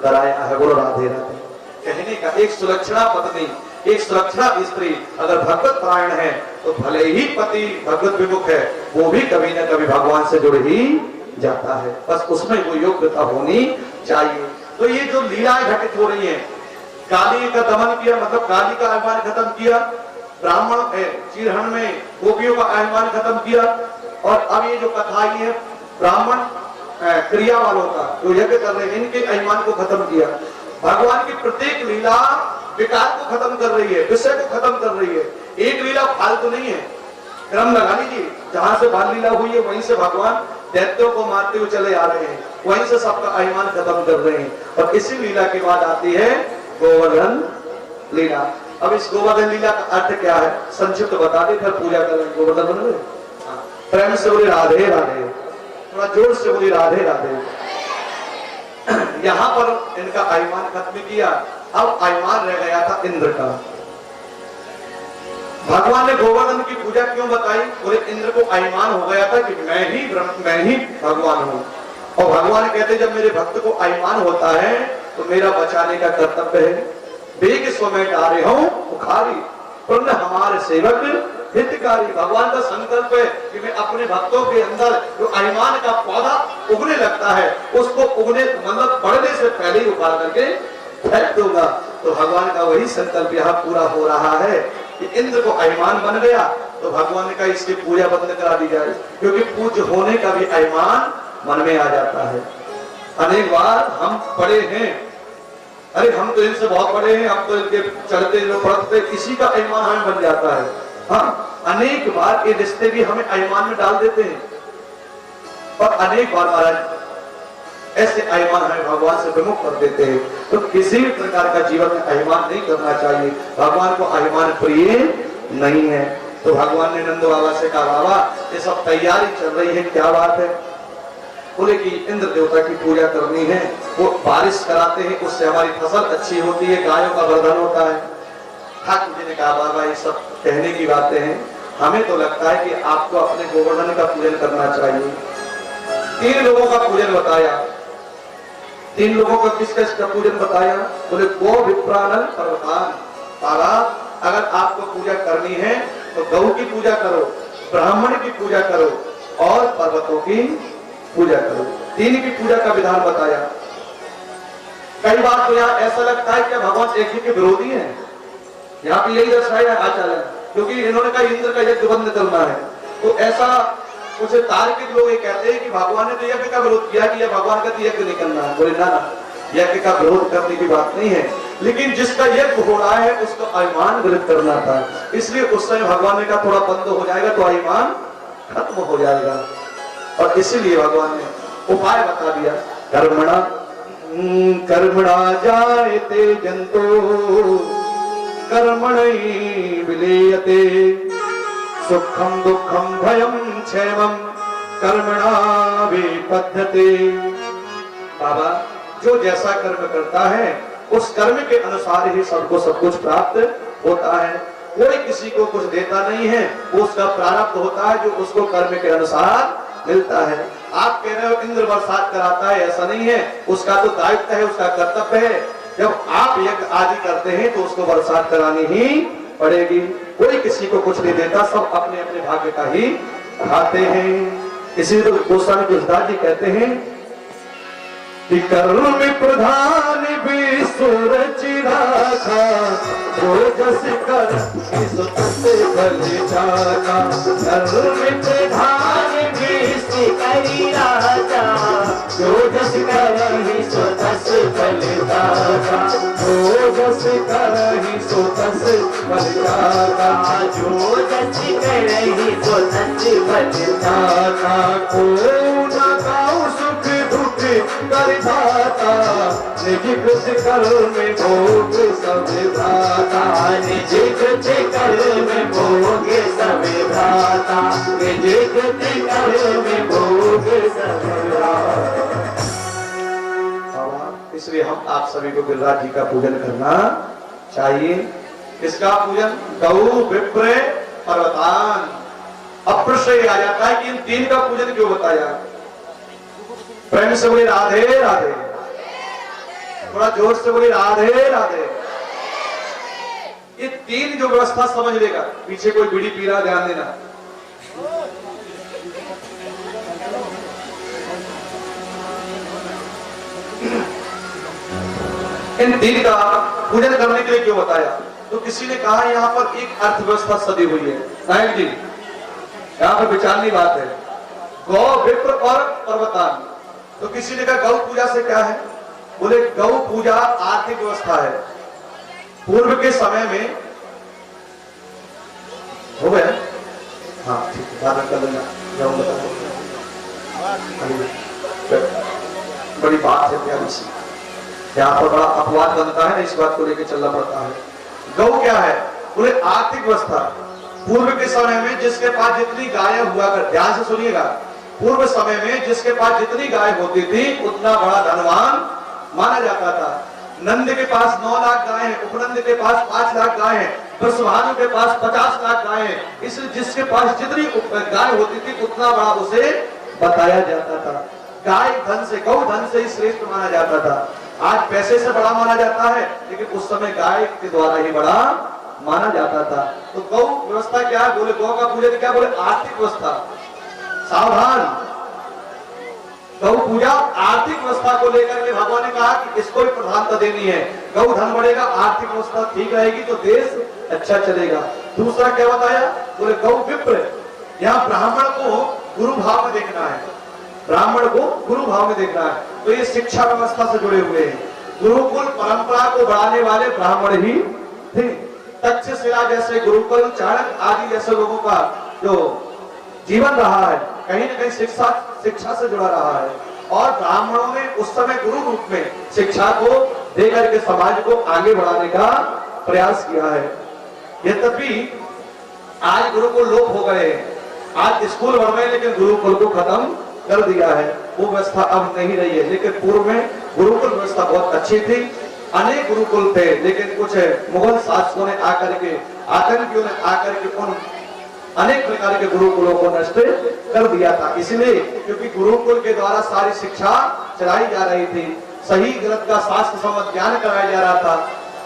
कराया है। बोलो राधे राधे। कहने का एक सुलक्षणा पत्नी, एक सुलक्षणा स्त्री अगर भगवत परायण है तो भले ही पति भगवत विमुख है, वो भी कभी न कभी भगवान से जुड़ ही जाता है, बस उसमें वो योग्यता होनी चाहिए। तो ये जो लीलाएं घटित हो रही है, काली का दमन किया, मतलब काली का अभिमान खत्म किया, ब्राह्मण चीरहरण में गोपियों का अभिमान खत्म किया, और अब ये जो कथा आई है ब्राह्मण क्रिया वालों का जो यज्ञ कर रहे हैं, इनके अभिमान को खत्म किया। भगवान की प्रत्येक लीला विकार को खत्म कर रही है, विषय को खत्म कर रही है। एक लीला फालतू नहीं है, क्रम लगा लीजिए, जहां से बाल लीला हुई है वहीं से भगवान दैत्यों को मारते हुए चले आ रहे हैं, वहीं से सबका अभिमान खत्म कर रहे हैं। और इसी लीला के बाद आती है गोवर्धन लीला। अब इस गोवर्धन लीला का अर्थ क्या है संक्षिप्त बता दे, फिर पूजा करें। गोवर्धन बन गए, प्रेम से बोले राधे राधे, थोड़ा जोर से बोले राधे राधे। यहाँ पर इनका अभिमान खत्म किया, अब अभिमान रह गया था इंद्र का। भगवान ने गोवर्धन की पूजा क्यों बताई? बोले इंद्र को अभिमान हो गया था कि मैं ही भगवान हूँ। और भगवान कहते जब मेरे भक्त को अभिमान होता है तो मेरा बचाने का कर्तव्य है। बेग स्व में डारे हूं उखारी, पुण्य हमारे सेवक हितकारी। भगवान का संकल्प है कि मैं अपने भक्तों के अंदर जो अभिमान का पौधा उगने लगता है उसको उगने मतलब बढ़ने से पहले ही उखाड़ करके फेंक दूंगा। तो भगवान का वही संकल्प यहाँ पूरा हो रहा है कि इंद्र को अभिमान बन गया तो भगवान ने कहा इसकी पूजा बंद करा दी जाए, क्योंकि पूज्य होने का भी अभिमान मन में आ जाता है। अनेक बार हम पढ़े हैं, अरे हम तो इनसे बहुत बड़े हैं, हम तो इनके चढ़ते पढ़ते, इसी का अभिमान हमें बन जाता है। हाँ, अनेक बार ये रिश्ते भी हमें अभिमान में डाल देते हैं, और अनेक बार महाराज ऐसे अभिमान हमें भगवान से विमुख कर देते हैं। तो किसी भी प्रकार का जीवन में अभिमान नहीं करना चाहिए, भगवान को अभिमान प्रिय नहीं है। तो भगवान ने नंद बाबा से कहा, बाबा ये सब तैयारी चल रही है, क्या बात है? बोले कि इंद्र देवता की पूजा करनी है, वो बारिश कराते हैं, उससे हमारी फसल अच्छी होती है, गायों का वर्धन होता है। ठाकुर जी ने कहा, बाबा ये सब कहने की बातें हैं, हमें तो लगता है कि आपको अपने गोवर्धन का पूजन करना चाहिए। 3 लोगों का पूजन बताया। 3 लोगों का किस किस का पूजन बताया? बोले गो विप्रानन पर्वतान। बाबा अगर आपको पूजा करनी है तो गौ की पूजा करो, ब्राह्मण की पूजा करो और पर्वतों की पूजा करो। 3 की पूजा का विधान बताया। कई बार तो यहाँ ऐसा लगता है कि भगवान एक ही के विरोधी हैं, यहाँ पे यही दर्शाया आचार्य, क्योंकि इन्होंने कहा इंद्र का यज्ञ बंद करना है। तो ऐसा कुछ तार्किक लोग ये कहते हैं कि भगवान ने तो यज्ञ का विरोध किया कि भगवान का यज्ञ नहीं करना है। बोले ना, यज्ञ का विरोध करने की बात नहीं है, लेकिन जिसका यज्ञ हो रहा है उसका अभिमान गलत करना था, इसलिए उस समय भगवान ने कहा थोड़ा बंद हो जाएगा तो अभिमान खत्म हो जाएगा। और इसीलिए भगवान ने उपाय बता दिया, कर्मणा कर्मणा जायते जंतो कर्मणि विलीयते सुखम दुखम भयम क्षेमम कर्मणा विपद्यते। बाबा जो जैसा कर्म करता है उस कर्म के अनुसार ही सबको सब कुछ प्राप्त होता है। कोई किसी को कुछ देता नहीं है, वो उसका प्रारब्ध होता है जो उसको कर्म के अनुसार मिलता है। आप कह रहे हो इंद्र बरसात कराता है, ऐसा नहीं है, उसका तो दायित्व है, उसका कर्तव्य है। जब आप यज्ञ आदि करते हैं तो उसको बरसात करानी ही पड़ेगी। कोई किसी को कुछ नहीं देता, सब अपने अपने भाग्य का ही खाते हैं। इसीलिए तो गोस्वामी तुलसीदास जी कहते हैं कि कर्म प्रधान विश्व चिराखा जो जस कर सो तस फल जाता। कर्म प्रधान विश्व करी राजा जो जस करहि सो तस फल जाता। जो जस करहि सो तस फल जाता। जो जस करहि सो तस फल जाता। को न गाओ सुख दुख कर दाता निज कृत कर्म भोग सब भ्राता। निज कृत कर्म भोग सब भ्राता। निज कृत कर्म भोग सब भ्राता। इसलिए हम आप सभी को गिरिराज जी का पूजन करना चाहिए। इसका पूजन गौ विप्र पर्वतान। अब प्रश्न आ जाता है कि इन तीन का पूजन क्यों बताया? प्रेम से बोली राधे राधे, थोड़ा जोर से बोली राधे राधे। ये तीन जो व्यवस्था समझ लेगा, पीछे कोई बीड़ी पी रहा ध्यान देना, इन तीन का पूजन करने के लिए क्यों बताया? तो किसी ने कहा यहाँ पर एक अर्थव्यवस्था सदी हुई है। नायक जी यहाँ पर विचारनी बात है, गौ विप्र और पर्वतान। तो किसी ने कहा गौ पूजा से क्या है? बोले गौ पूजा आर्थिक व्यवस्था है। पूर्व के समय में हो गया, हाँ ठीक है, धारण कर लेना, बड़ी बात है प्यारी सी, यहाँ पर बड़ा अपवाद बनता है ना, इस बात को लेकर चलना पड़ता है। गौ क्या है? बोले आर्थिक व्यवस्था। पूर्व के समय में जिसके पास जितनी गाय हुआ कर, ध्यान से सुनिएगा, पूर्व समय में जिसके पास जितनी गाय होती थी उतना बड़ा धनवान माना जाता था। नंद के पास 9 लाख गाय है, उपनंद के पास 5 लाख गाय है, बृषभानु के पास 50 लाख गाय है। इसलिए जिसके पास जितनी गाय होती थी उतना बड़ा उसे बताया जाता था। गाय धन से, गौ धन से ही श्रेष्ठ माना जाता था। आज पैसे से बड़ा माना जाता है, लेकिन उस समय गाय के द्वारा ही बड़ा माना जाता था। तो गौ व्यवस्था क्या है? बोले गौ का पूजन क्या? बोले आर्थिक व्यवस्था। सावधान, गौ पूजा आर्थिक व्यवस्था को लेकर के भगवान ने कहा कि इसको भी प्रधानता देनी है। गौ धन बढ़ेगा, आर्थिक व्यवस्था ठीक रहेगी तो देश अच्छा चलेगा। दूसरा क्या बताया? बोले गौ विप्र। यहाँ ब्राह्मण को गुरु भाव में देखना है, ब्राह्मण को गुरु भाव में देखना है। तो ये शिक्षा व्यवस्था से जुड़े हुए हैं। गुरुकुल परंपरा को बढ़ाने वाले ब्राह्मण ही थे। तक्षशिला जैसे गुरुकुल, चाणक्य आदि जैसे लोगों का जो जीवन रहा है कहीं न कहीं शिक्षा से जुड़ा रहा है। और ब्राह्मणों ने उस समय गुरु रूप में शिक्षा को देकर के समाज को आगे बढ़ाने का प्रयास किया है। यद्यपि आज गुरुकुल लोप हो गए हैं, आज स्कूल बढ़ गए, लेकिन गुरुकुल को खत्म कर दिया है। वो व्यवस्था अब नहीं रही है। लेकिन पूर्व में गुरुकुल व्यवस्था बहुत अच्छी थी। अनेक गुरुकुल थे, लेकिन कुछ मुगल शासकों ने आकर के, आतंकियों ने आकर के उन अनेक प्रकार के गुरुकुलों को नष्ट कर दिया था। इसलिए क्योंकि गुरुकुल के द्वारा सारी शिक्षा चलाई जा रही थी, सही गलत का शास्त्र सम्मत ज्ञान कराया जा रहा था।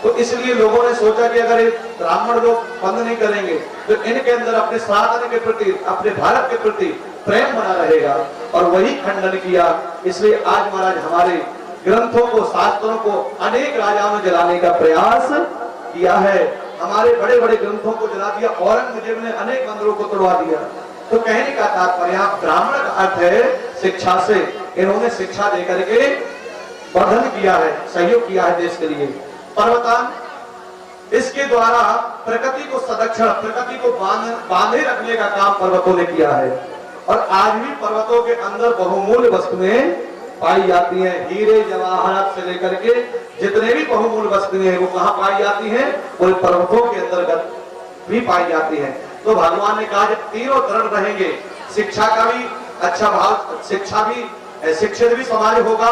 तो इसलिए लोगों ने सोचा कि अगर ब्राह्मण लोग बंद नहीं करेंगे तो इनके अंदर अपने सनातन के प्रति, अपने भारत के प्रति प्रेम बना रहेगा, और वही खंडन किया। इसलिए आज महाराज हमारे ग्रंथों को, शास्त्रों को अनेक राजाओं ने जलाने का प्रयास किया है। हमारे बड़े बड़े ग्रंथों को जला दिया, औरंगजेब ने अनेक मंदिरों को तोड़वा दिया। तो कहने का तात्पर्य यहाँ ब्राह्मण का अर्थ है शिक्षा से। इन्होंने शिक्षा देकर के वर्धन किया है, सहयोग किया है देश के लिए। पर्वतान, इसके द्वारा प्रकृति को संरक्षण, प्रकृति को बांधे रखने का काम पर्वतों ने किया है। और आज भी पर्वतों के अंदर बहुमूल्य वस्तुएं पाई जाती हैं। हीरे जवाहरात से लेकर के जितने भी बहुमूल्य वस्तुएं हैं वो कहाँ पाई जाती हैं? वो पर्वतों के अंतर्गत भी पाई जाती हैं। तो भगवान ने कहा जब तीनों दृढ़ रहेंगे, शिक्षा का भी अच्छा भाव, शिक्षा भी, शिक्षित भी समाज होगा,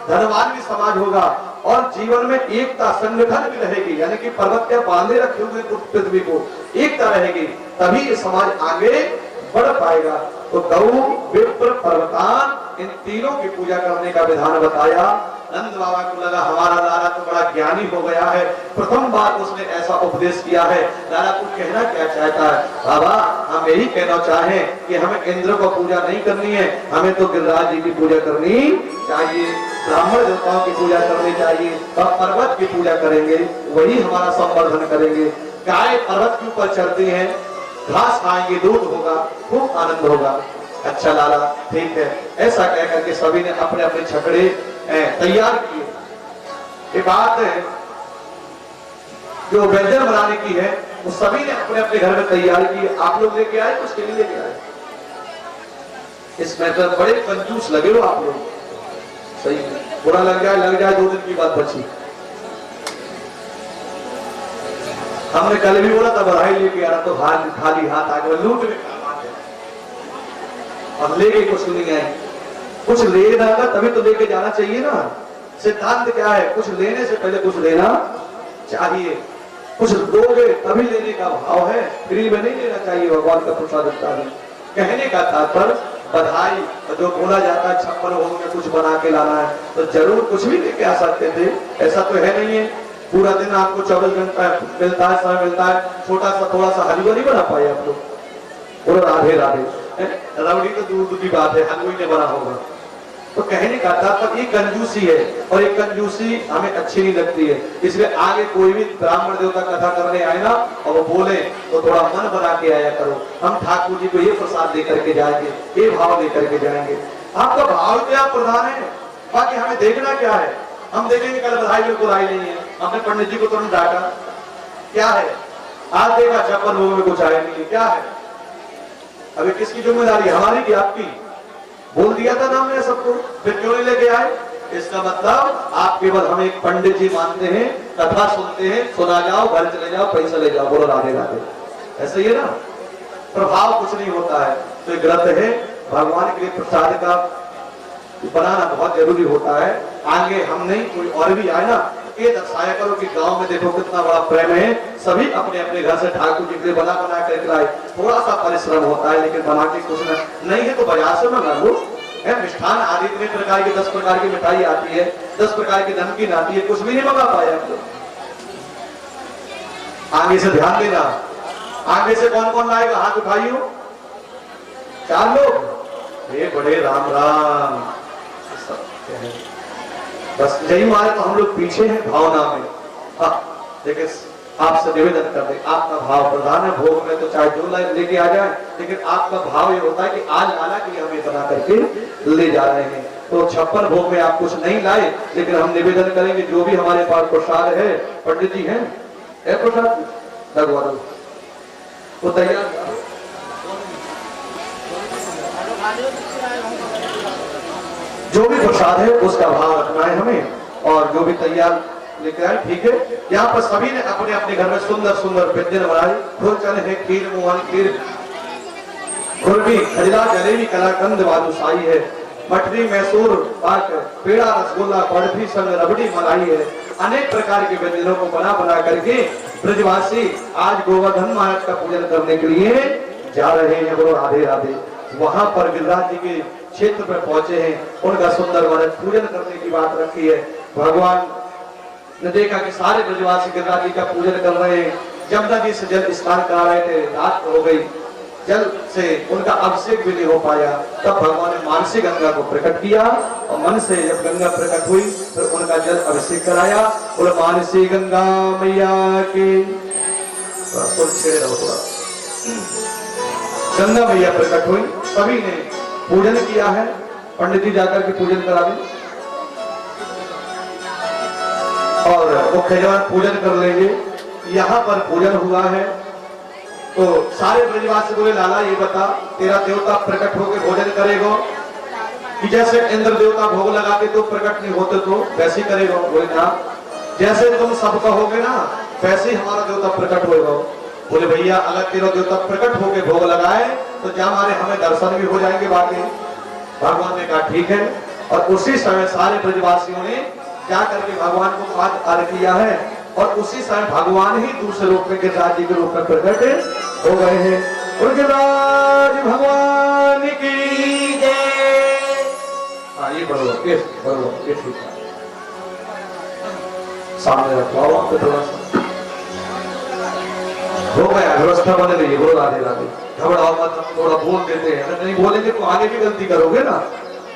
धनवान भी समाज होगा, और जीवन में एकता, संगठन भी रहेगी, यानी कि पर्वत के बांधे रखे हुए पृथ्वी को एकता रहेगी, तभी ये समाज आगे बढ़ पाएगा। तो गौ, विप्र, पर्वतान, इन तीनों की पूजा करने का विधान बताया। नंद बाबा को लगा हमारा लाला तो बड़ा ज्ञानी हो गया है, प्रथम बार उसने ऐसा उपदेश किया है। लाला को कहना क्या चाहता है? बाबा हम यही कहना चाहें कि हमें इंद्र को पूजा नहीं करनी है, हमें तो गिरिराज जी की पूजा करनी चाहिए, ब्राह्मण देवताओं की पूजा करनी चाहिए, और पर्वत की पूजा करेंगे, वही हमारा संवर्धन करेंगे। गाय पर्वत के ऊपर चलती है, घास खाएंगे, दूध होगा, खूब आनंद होगा। अच्छा लाला ठीक है। ऐसा कह करके सभी ने अपने अपने छकड़े तैयार किए। ये बात है जो व्यंजन बनाने की है वो सभी ने अपने अपने घर में तैयार की। आप लोग लेके आए, कुछ के लिए लेके आए? इसमें तो बड़े कंजूस लगे हो आप लोग, सही है। बुरा लग जाए 2 दिन की बात बची। हमने कल भी बोला था बधाई लेके आना, तो खाली हाथ आगे लूट में और लेके कुछ नहीं आए। कुछ लेना था तभी तो लेके जाना चाहिए ना। सिद्धांत क्या है? कुछ लेने से पहले कुछ लेना चाहिए, कुछ दोगे तभी लेने का भाव है, फ्री में नहीं लेना चाहिए। भगवान का प्रसाद कहने का तात्पर्य बधाई, जो बोला जाता है 56 भोग में कुछ बना के लाना है, तो जरूर कुछ भी लेके आ सकते थे, ऐसा तो है नहीं है। पूरा दिन आपको 24 घंटा मिलता है, समय मिलता है, छोटा सा थोड़ा सा हलवा नहीं बना पाए आप लोग? बोलो राधे राधे। रबड़ी तो दूर की बात है, हलवा ने बना होगा। तो कहने का तात्पर्य ये कंजूसी है, और ये कंजूसी हमें अच्छी नहीं लगती है। इसलिए आगे कोई भी ब्राह्मण देवता कथा करने आए ना और वो बोले तो थोड़ा मन बना के आया करो। हम ठाकुर जी को ये प्रसाद दे करके जाएंगे, ये भाव लेकर के जाएंगे। आपका भाव क्या प्रधान है, बाकी हमें देखना क्या है? हम देखेंगे कल बधाई में बुराई नहीं है, हमने पंडित जी को तुरंत डांटा, क्या है? आज देखा 56 भोग में कुछ आया नहीं है, क्या है? अभी किसकी जिम्मेदारी, हमारी कि आपकी? बोल दिया था ना हमने सबको, फिर क्यों नहीं लेके आए? इसका मतलब आप केवल हम एक पंडित जी मानते हैं, कथा सुनते हैं, सुना जाओ, घर चले जाओ, पैसा ले जाओ, बोलो राधे राधे, ऐसा ही है ना। प्रभाव कुछ नहीं होता है। तो एक ग्रंथ है, भगवान के लिए प्रसाद का बनाना बहुत जरूरी होता है। आगे हम नहीं, कोई और भी आए ना, ये दर्शाया करो कि गांव में देखो कितना बड़ा प्रेम है, सभी अपने अपने घर से ठाकुर जी के लिए बना कर लाए। थोड़ा सा परिश्रम होता है, लेकिन बना के कुछ नहीं है तो बाजार से मंगा लो। मिष्ठान आदि इतने प्रकार की 10 प्रकार की मिठाई आती है, 10 प्रकार की नमकीन आती है, कुछ भी नहीं मंगा पाए आप लोग। आगे से ध्यान देना, आगे से कौन कौन लाएगा? हाथ उठाइयो, 4 लोग। ये बड़े राम राम, बस यही मारे तो हम लोग पीछे हैं भावना में। हाँ देखिए, आपसे निवेदन कर दे, आपका भाव प्रधान है। भोग में तो चाहे जो लेके आ जाए, लेकिन आपका भाव ये होता है कि आज लाला के लिए हमें बना करके ले जा रहे हैं। तो 56 भोग में आप कुछ नहीं लाए, लेकिन हम निवेदन करेंगे जो भी हमारे पास प्रसाद है, पंडित जी हैं, प्रसाद लगवा दो, वो तैयार। जो भी प्रसाद है उसका भाव रखना है हमें, और जो भी तैयार लेकर आए, ठीक है। यहाँ पर सभी ने अपने अपने घर में सुंदर सुंदर व्यंजन बनाए। फूल चने हैं, खीर, मोहन खीर, खुरपी, खजला, जलेबी, कलाकंद, बालूशाही है, मठरी, मैसूर पाक, पेड़ा, रसगुल्ला, बर्फी, संग रबड़ी, मलाई है। अनेक प्रकार के व्यंजनों को बना बना करके ब्रजवासी आज गोवर्धन महाराज का पूजन करने के लिए जा रहे हैं। बोलो राधे राधे। वहां पर गिरिराज जी के क्षेत्र में पहुंचे हैं, उनका सुंदर पूजन करने की बात रखी है। भगवान ने देखा कि सारे ब्रजवासी गिरिराज जी का पूजन कर रहे हैं। जमुना जी से जल स्नान करा रहे थे, रात हो गई, जल से उनका अभिषेक भी नहीं हो पाया। तब भगवान ने मानसी गंगा को प्रकट किया, और मन से जब गंगा प्रकट हुई फिर उनका जल अभिषेक कराया। बोले मानसी गंगा मैया की, गंगा मैया प्रकट हुई, सभी ने पूजन किया है। पंडित जी जाकर के पूजन करा दें। और और मुख्य जवान पूजन कर लेंगे। यहाँ पर पूजन हुआ है तो सारे ब्रजवासी बोले लाला ये बता तेरा देवता प्रकट होकर भोजन करेगा कि जैसे इंद्र देवता भोग लगाते तो प्रकट नहीं होते तो वैसे ही करेगा? बोले ना, जैसे तुम सब कहोगे ना वैसे ही हमारा देवता प्रकट होगा। बोले भैया अगर तेरा देवता प्रकट होकर भोग लगाए तो क्या हमारे हमें दर्शन भी हो जाएंगे बाकी? भगवान ने कहा ठीक है। और उसी समय सारे ब्रजवासियों ने जा करके भगवान को पाद अर्घ किया है और उसी समय भगवान ही दूसरे रूप में गिरिराज जी के रूप में प्रकट हो गए हैं। और गिरिराज भगवान की जय। हाँ ये बरोबर ये ठीक है। सामने रखवाओ आपको थोड़ा सा हो गया व्यवस्था बने रही है। बोलो राधे राधे। घबराओ मत, हम थोड़ा बोल देते हैं, अगर नहीं बोलेंगे तो आगे भी गलती करोगे ना,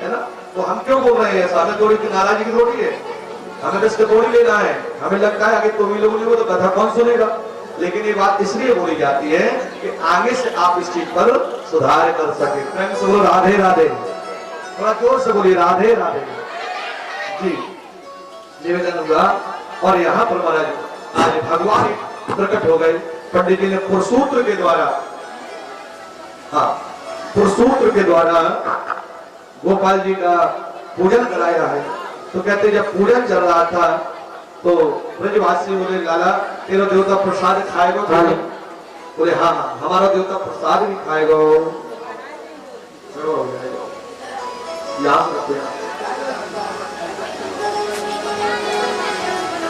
है ना? तो हम क्यों बोल रहे हैं? सामने थोड़ी नाराजगी की थोड़ी है, हमें तो इसको थोड़ी लेना है। हमें लगता है अगर तुम ही लोग नहीं हो तो कथा कौन सुनेगा? लेकिन ये बात इसलिए बोली जाती है कि आगे से आप इस चीज पर सुधार कर सके। प्रेम से बोलो राधे राधे। थोड़ा जोर से बोलिए राधे राधे जी। निवेदन हुआ और यहाँ पर महाराज आज भगवान प्रकट हो गए। पंडित जी ने पुरुषसूत्र के द्वारा, हाँ पुरुषसूत्र के द्वारा गोपाल जी का पूजन कराया है। तो कहते जब पूजन चल रहा था तो ब्रजवासी बोले लाला तेरा देवता प्रसाद खाएगा? बोले हाँ हाँ हमारा देवता प्रसाद भी खाएगा। याद रखो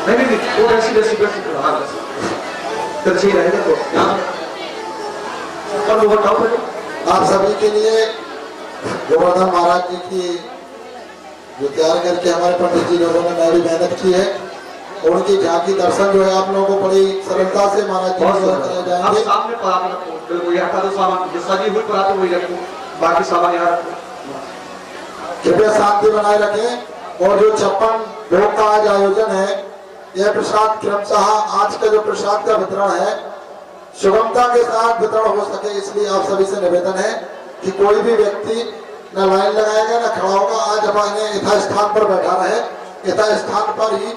नहीं वो ऐसी रहेगा तो याद कल बताओ पहले आप सभी के लिए गोवर्धन महाराज जी की जो तैयार करके हमारे पंडित जी लोगों ने बड़ी मेहनत की है। उनकी झांकी दर्शन जो है आप लोगों को बड़ी सरलता से महाराज जी कराए जाएंगे। सामने सजी हुई परात वही रखो, बाकी सामान यहाँ रखो। कृपया शांति बनाए रखें। और जो 56 भोग का आज आयोजन है, यह प्रसाद क्रमशः आज का जो प्रसाद का वितरण है सुगमता के साथ वितरण हो सके, इसलिए आप सभी से निवेदन है कि कोई भी व्यक्ति न लाइन लगाएगा न खड़ा होगा। आज हमारे यथा स्थान पर बैठा रहे, यथा स्थान पर ही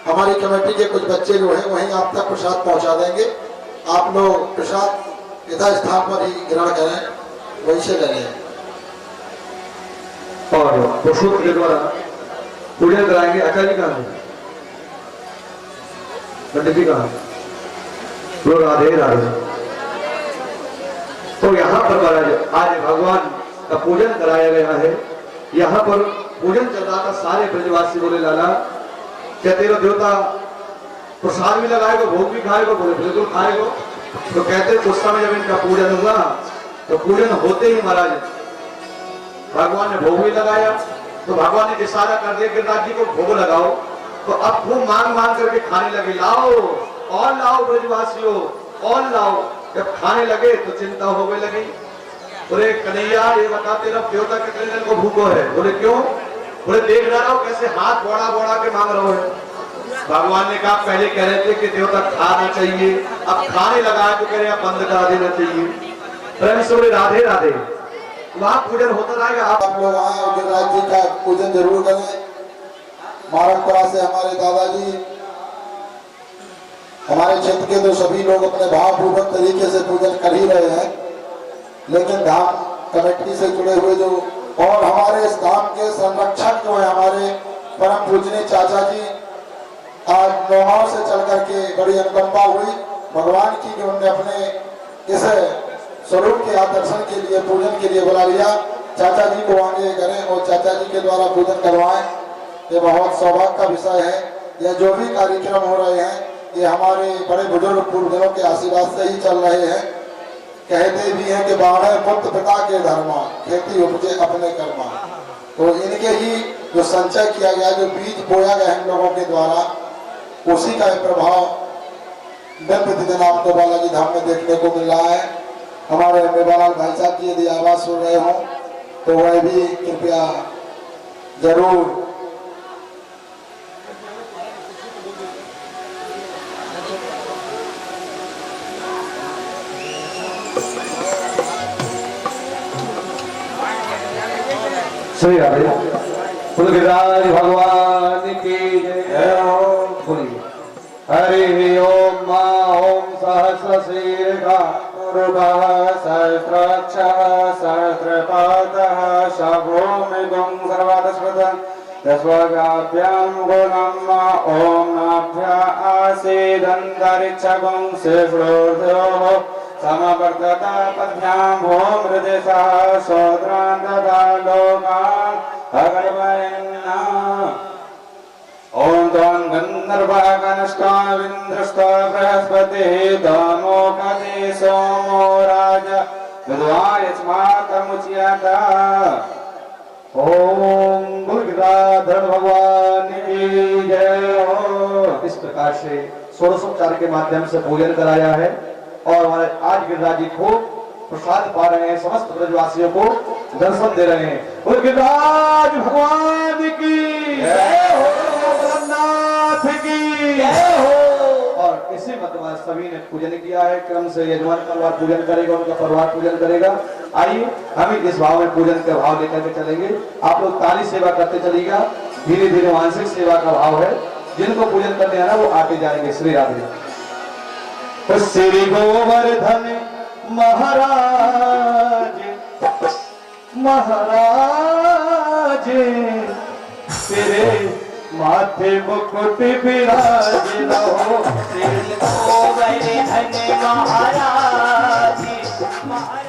हमारी कमेटी के कुछ बच्चे जो हैं वहीं आप तक प्रसाद पहुंचा देंगे। आप लोग प्रसाद यथा स्थान पर ही ग्रहण करें, वहीं से लें। और पुरुषोत्तम के द्वारा पूजन कराएंगे। आचार्य जी कहाँ है? पंडित जी कहाँ? लोग राधे राधे। तो यहाँ पर महाराज आज भगवान का पूजन कराया गया है। यहाँ पर पूजन चल रहा था। सारे ब्रजवासी बोले लाला क्या तेरा देवता प्रसाद भी लगाएगा भोग भी खाएगा? बोले बिल्कुल खाएगा। तो कहते उस समय जब इनका पूजन हुआ तो पूजन होते ही महाराज भगवान ने भोग भी लगाया। तो भगवान ने इशारा कर दिया गिरिराज जी को भोग लगाओ। तो अब खूब मांग मांग करके खाने लगे, लाओ और लाओ ब्रजवासियों और लाओ। जब खाने लगे तो चिंता होने लगी। बोले कन्हैया ये बता तेरा देवता कितने दिन को भूखो है? बोले क्यों? बोले देख रहा हो कैसे हाथ बोड़ा बोड़ा के मांग रहे हो। भगवान ने कहा पहले कह रहे थे कि देवता खाना चाहिए, अब खाने लगा तो कह रहे बंद करा देना चाहिए। प्रेम से बोले राधे राधे। वहां पूजन होता रहेगा। आप लोग आए और गिरिराज जी का पूजन जरूर करें। मारकपुरा से हमारे दादाजी, हमारे क्षेत्र के तो सभी लोग अपने भावपूर्वक तरीके से पूजन कर ही रहे हैं, लेकिन धाम कमेटी से जुड़े हुए जो और हमारे इस धाम के संरक्षक जो है हमारे परम पूजनीय चाचा जी, आज नौगांव से चल करके बड़ी अनुकंपा हुई भगवान की कि उन्होंने अपने इस स्वरूप के दर्शन के लिए पूजन के लिए बुला लिया। चाचा जी को आगे करें और चाचा जी के द्वारा पूजन करवाएं। ये बहुत सौभाग्य का विषय है। यह जो भी कार्यक्रम हो रहे हैं ये हमारे बड़े बुजुर्ग पूर्वजों के आशीर्वाद से ही चल रहे हैं। कहते भी हैं कि बाढ़े पुत्र पिता के धर्मा, खेती उपजे अपने कर्मा। तो इनके ही जो संचय किया गया, जो बीज बोया गया हम लोगों के द्वारा, उसी का प्रभाव दिन प्रतिदिन आपको बालाजी धाम में देखने को मिल रहा है। हमारे मेवालाल भाई साहब जी यदि आवाज सुन रहे हो तो वह भी कृपया जरूर श्री राधे। बोलो गिरिराज भगवान की जय। बोलिए सहस्रमुखः सहस्राक्षः सहस्रपादः शभोमिगुं सर्वादस्पदं दस्वगाभ्यां गुणम् ॐ नाभ्या आसीदन्तरिक्षगुं शेषोर्ध्योः समवर्तता पद्भ्यां भूं हृदयसः शोद्रान् ददा लोकान् अगर्वयन्ना ओम त्वं गन्धर्वागणष्टाविन्द्रष्टा बृहस्पतिः दामोपदे सोमो राजा विद्वायस्माकमुच्यत। ओम गुरुगिराधर भगवान की जय हो। इस प्रकार से षोडशोपचार के माध्यम से पूजन कराया है और हमारे आज गिरिराज जी खूब प्रसाद पा रहे हैं, समस्त ब्रजवासियों को दर्शन दे रहे हैं। गिरिराज भगवान की जय हो, जगन्नाथ की जय हो। और इसी मध्य सभी ने पूजन किया है, क्रम से यजमान परिवार पूजन करेगा, उनका परिवार पूजन करेगा। आइए हम इस भाव में पूजन का भाव लेकर के चलेंगे। आप लोग ताली सेवा करते चलिएगा, धीरे धीरे मानसिक सेवा का भाव है। जिनको पूजन करने आना वो आते जाएंगे। श्री राधे। श्री गोवर्धन महाराज महाराज तेरे माथे मुकुट विराज रहो। श्री गोवर्धन महाराज महाराज।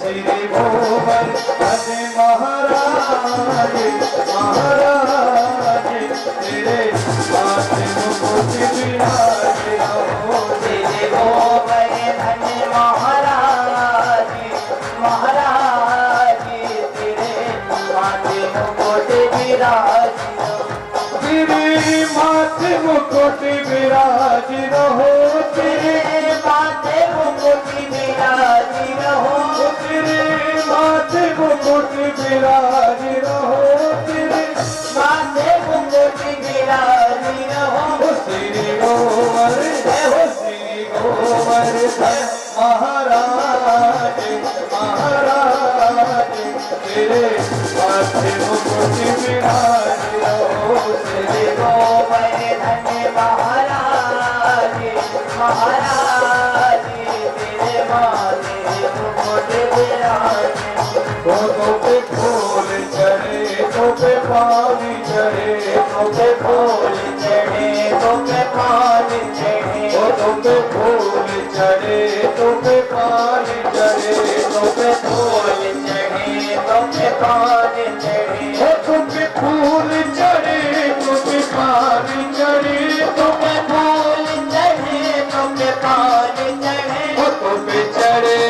श्री गोवर्धन महाराज महाराज तेरे माथे मुकुट विराज रहो। श्री गोवर्धन महाराज महाराज तेरे माथे मुकुट विराज तेरे माथे मुकुट विराज रहो। तेरे माथे मुकुट विराज रहो। तेरे माथे मुकुट विराज रहो। तेरे माथे मुकुट विराज रहो। श्री गोवर्धन महाराज महाराज तेरे माथे मुकुट विराज रहो। श्री गोवर्धन महाराज महाराज तेरे माथे मुकुट विराज। तो पे फूल चढ़े, तो पे पानी चढ़े, तो पे फूल चढ़े तो पे पानी चढ़े। तो पे फूल चढ़े, तो पे पानी चढ़े, तो पे फूल चढ़े तो पे पानी चढ़े। तो पे फूल चढ़े, तो पे पानी चढ़े, तो पे फूल चढ़े तो पे पानी चढ़े। तो पे चढ़े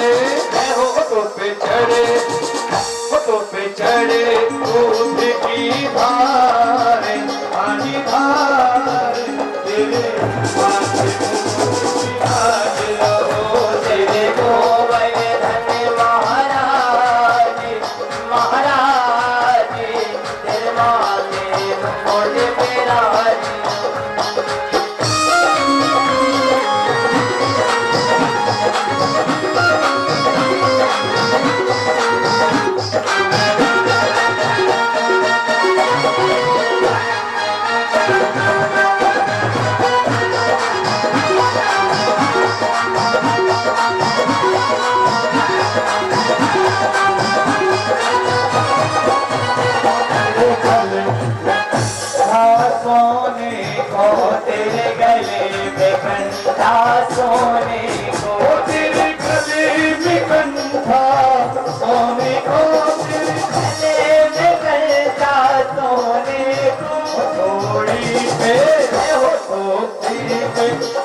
हो, तो पे चढ़े, तो पे चढ़े दूध की धार पानी धार तेरे माथे मुकुट विराज रहो। श्री गोवर्धन महाराज महाराज तेरे माथे मुकुट विराज। सोने को तेरे गले में कंठा सोने को। तेरे गले में कंठा सोने को। तेरे गले में कंठा सोने को। थोड़ी पे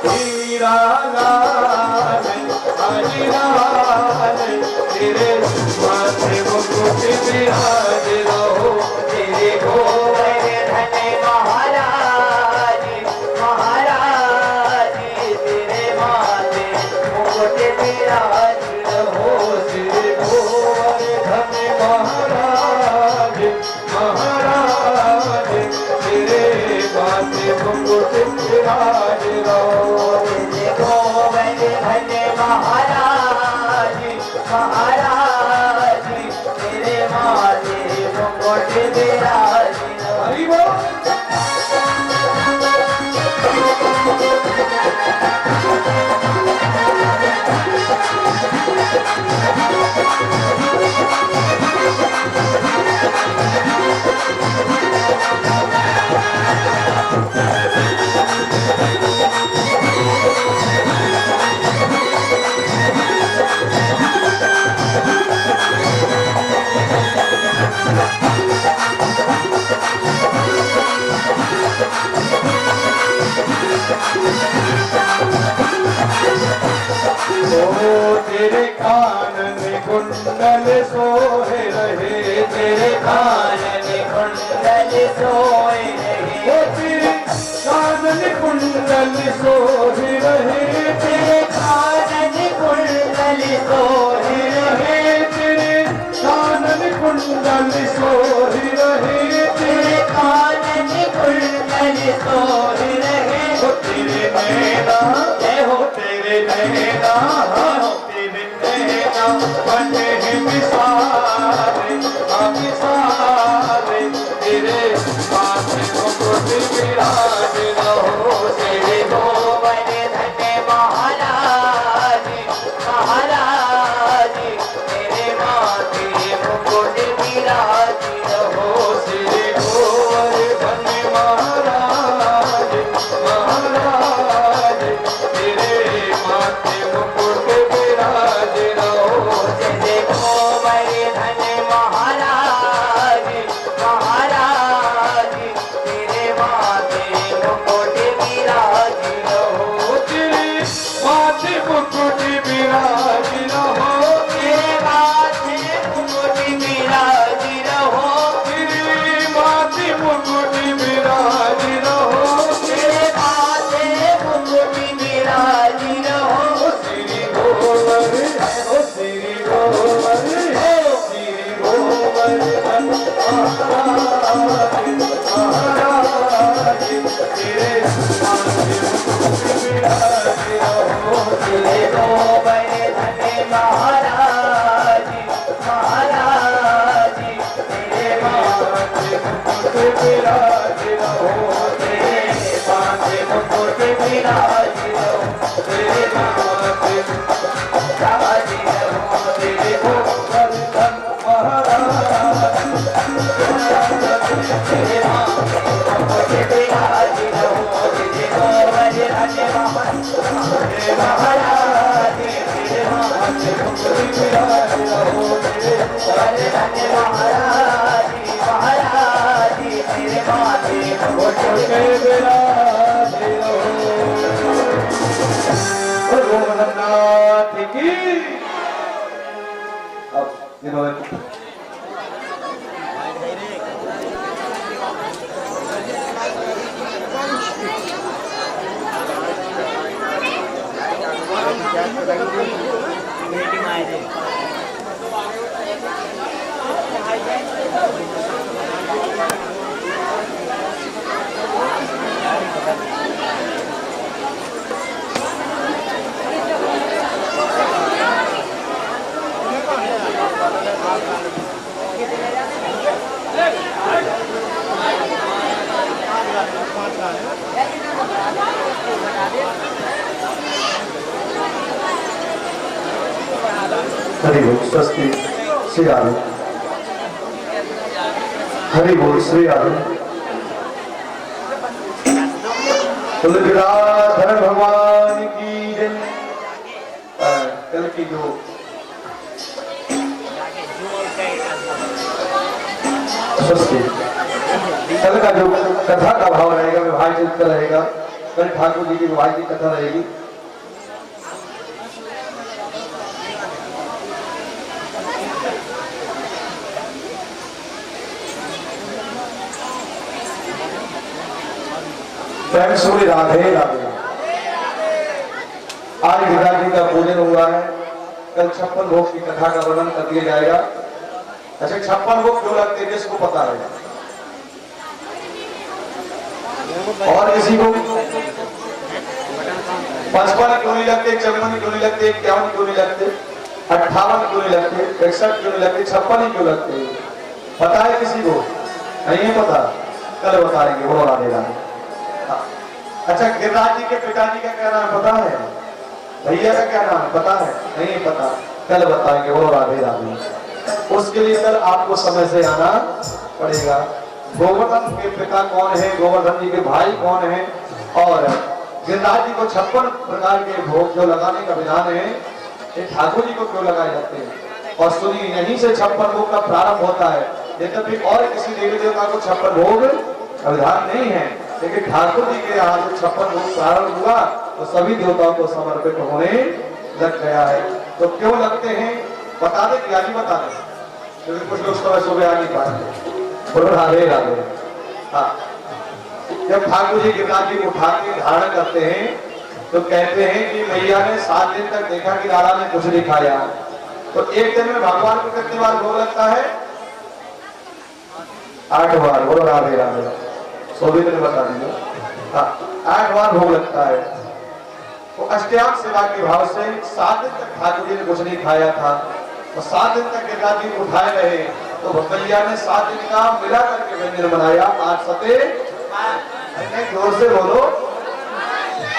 हीरा लाल हरी लाल तेरे माथे मुकुट विराज रहो। श्री गोवर्धन महाराज महाराज तेरे माथे मुकुट विराज रहो। श्री गोवर्धन महाराज महाराज तेरे माथे मुकुट विराज रहो। श्री गोवर्धन महाराज महाराज तेरे माथे मुकुट विराजित हरि बोल। तेरे कानन कुंडल सोहे रहे, तेरे कानन कुंडल सोए रहे तेरे कानन कुंडल सोहे रहे, तेरे कानन कुंडल सोए रहे तेरे कानन कुंडल सोहे रहे, तेरे कानन कुंडल सोए रहे तेरे नैना जय हो तेरे नैना तेरे नैना बने हैं विसारे विसारे, तेरे माथे मुकुट विराज रहो, तेरे गोवर्धन महाराज महाराज तेरे माथे मुकुट विराजित हो श्री गोवर्धन महाराज महाराज तेरे माथे मुकुट विराज रहो, तेरे गोवर्धन महाराज महाराज तेरे माथे मुकुट विराजित हो तेरे माथे मुकुट विराज रहो, तेरे माथे मुकुट विराजित हो तेरे माथे मुकुट विराज रहो, तेरे माथे मुकुट विराजित हो श्री गोवर्धन श्री गोवर्धन श्री गोवर्धन महाराज महाराज तेरे माथे मुकुट विराज रहो, तेरे गोवर्धन महाराज महाराज तेरे माथे मुकुट विराज रहो, तेरे माथे मुकुट विराजित हो तेरे माथे विराजित हो तेरे गोवर्धन महाराज तेरे माथे मुकुट विराजित हो तेरे गोवर्धन महाराज तेरे माथे मुकुट विराज रहो, तेरे गोवर्धन महाराज महाराज तेरे माथे मुकुट विराज रहो। गोवर्धननाथ की अब इन्होंने हरि बोल स्वस्ति श्री आदि हरि बोल श्री आदि तुलसीदास भगवान की जय। कल की जो स्वस्ति कल का जो कथा का भाव रहेगा विभाजित रहेगा, कल ठाकुर जी की विवाह की कथा रहेगी। प्रेम सूर्य राधे राधे। आज गीता जी का पूजन हुआ है, कल 56 भोग की कथा का वर्णन कर दिया जाएगा। अच्छा 56 भोग क्यों लगते हैं किसको पता है? और किसी को 55 क्यों नहीं लगते, 54 क्यों नहीं लगते, 51 क्यों नहीं लगते, 58 क्यों नहीं लगते, 61 क्यों नहीं लगते, 56 क्यों लगते? पता है किसी को? नहीं है पता? कल बताएंगे। वो राधे राधे। अच्छा, गिरिराज जी के पिताजी का क्या नाम पता है? भैया का क्या नाम है पता है? नहीं पता, कल बताएंगे। वो राधे राधे। उसके लिए कल आपको समय से आना पड़ेगा। गोवर्धन के पिता कौन है, गोवर्धन जी के भाई कौन है, और गिरिराज जी को 56 प्रकार के भोग जो लगाने का विधान है, ये ठाकुर जी को क्यों लगाए जाते हैं? और सुनिए, यहीं से 56 भोग का प्रारंभ होता है। यद्यपि और किसी देवी देवता को 56 भोग का विधान नहीं है, लेकिन ठाकुर जी के यहाँ जो 56 भोग प्रारंभ हुआ तो सभी देवताओं को समर्पित होने लग गया है। तो क्यों लगते हैं बता दे, क्या नहीं बता दे, क्योंकि कुछ लोग समय सुबह आ नहीं पाते। बोलो राधे राधे। हाँ, जब ठाकुर जी गिरिराज जी को उठा के धारण करते हैं तो कहते हैं कि मैया ने 7 दिन तक देखा कि लाला ने कुछ नहीं खाया। तो एक दिन में भगवान को कितनी बार भोग लगता है? 8 बार। बोलो राधे राधे। सोभित ने बता दिया। हाँ, 8 बार भोग लगता है। तो अष्टयाम सेवा के भाव से 7 दिन तक ठाकुर जी ने कुछ नहीं खाया था और 7 दिन तक गिरिराज जी को उठाए रहे। तो भैया ने 7 दिन का मिला करके व्यंजन बनाया। 8 सते, जोर से बोलो,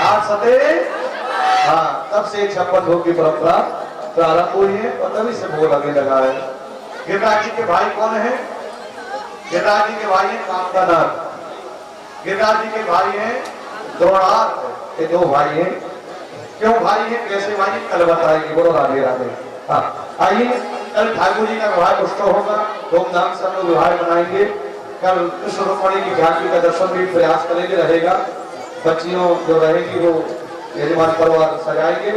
8 सते। हाँ, तब से 56 भोग की परंपरा प्रारंभ हुई है और तभी से भोग लगने लगा है। गिरिराज जी के भाई कौन है? गिरिराज जी के भाई हैं कामदानाथ, गिरिराज जी के भाई हैं द्रोणार्थ। ये 2 भाई हैं। क्यों भाई हैं, कैसे भाई हैं, कल बताएंगे। बोलो राधे राधे। हाँ, आइए, कल ठाकुर जी का विवाह उत्सव होगा, धूमधाम से हम लोग विवाह मनाएंगे। कल कृष्ण रुक्मिणी की झांकी का दर्शन भी प्रयास करेंगे, रहेगा। बच्चियों जो रहेगी वो यजमान परिवार सजाएंगे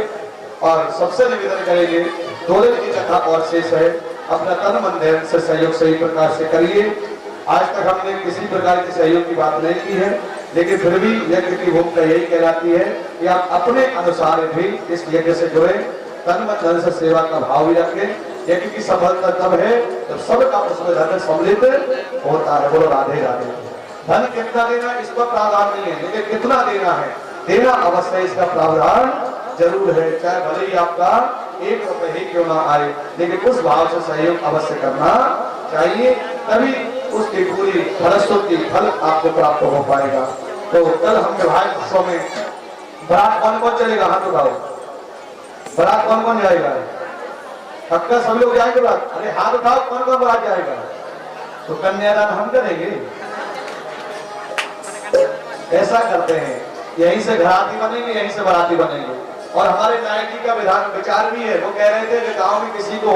और सबसे निवेदन करेंगे 2 दिन की कथा और शेष है, अपना तन मन धैर्य से सहयोग सही प्रकार से करिए। आज तक हमने किसी प्रकार के सहयोग की बात नहीं की है, लेकिन फिर भी यज्ञ की भूमिका यही कहलाती है कि आप अपने अनुसार भी इस यज्ञ से जुड़े, तन मन धन से सेवा का भाव भी रखें। यज्ञ की सफलता तब है जब सबका उसमें धन सम्मिलित होता है। बोलो राधे राधे। धन कितना देना इस पर प्रावधान नहीं है, लेकिन कितना देना है, देना अवश्य इसका प्रावधान जरूर है। चाहे भले ही आपका 1 रुपए ही क्यों ना आए, लेकिन उस भाव से सहयोग अवश्य करना चाहिए, तभी उसकी पूरी फलश्रुति फल आपको प्राप्त हो पाएगा। तो कल हम विवाह उत्सव में बारात कौन कौन चलेगा? हाथ उठाओ। बारात कौन कौन जाएगा? पक्का सब लोग जाएंगे बारात? अरे हाथ उठाओ, कौन कौन बारात जाएगा? तो कन्यादान हम करेंगे। ऐसा करते हैं, यहीं से घराती बनेंगे, यहीं से बाराती बनेंगे। और हमारे नायक जी का विधान विचार भी है, वो कह रहे थे कि गांव में किसी को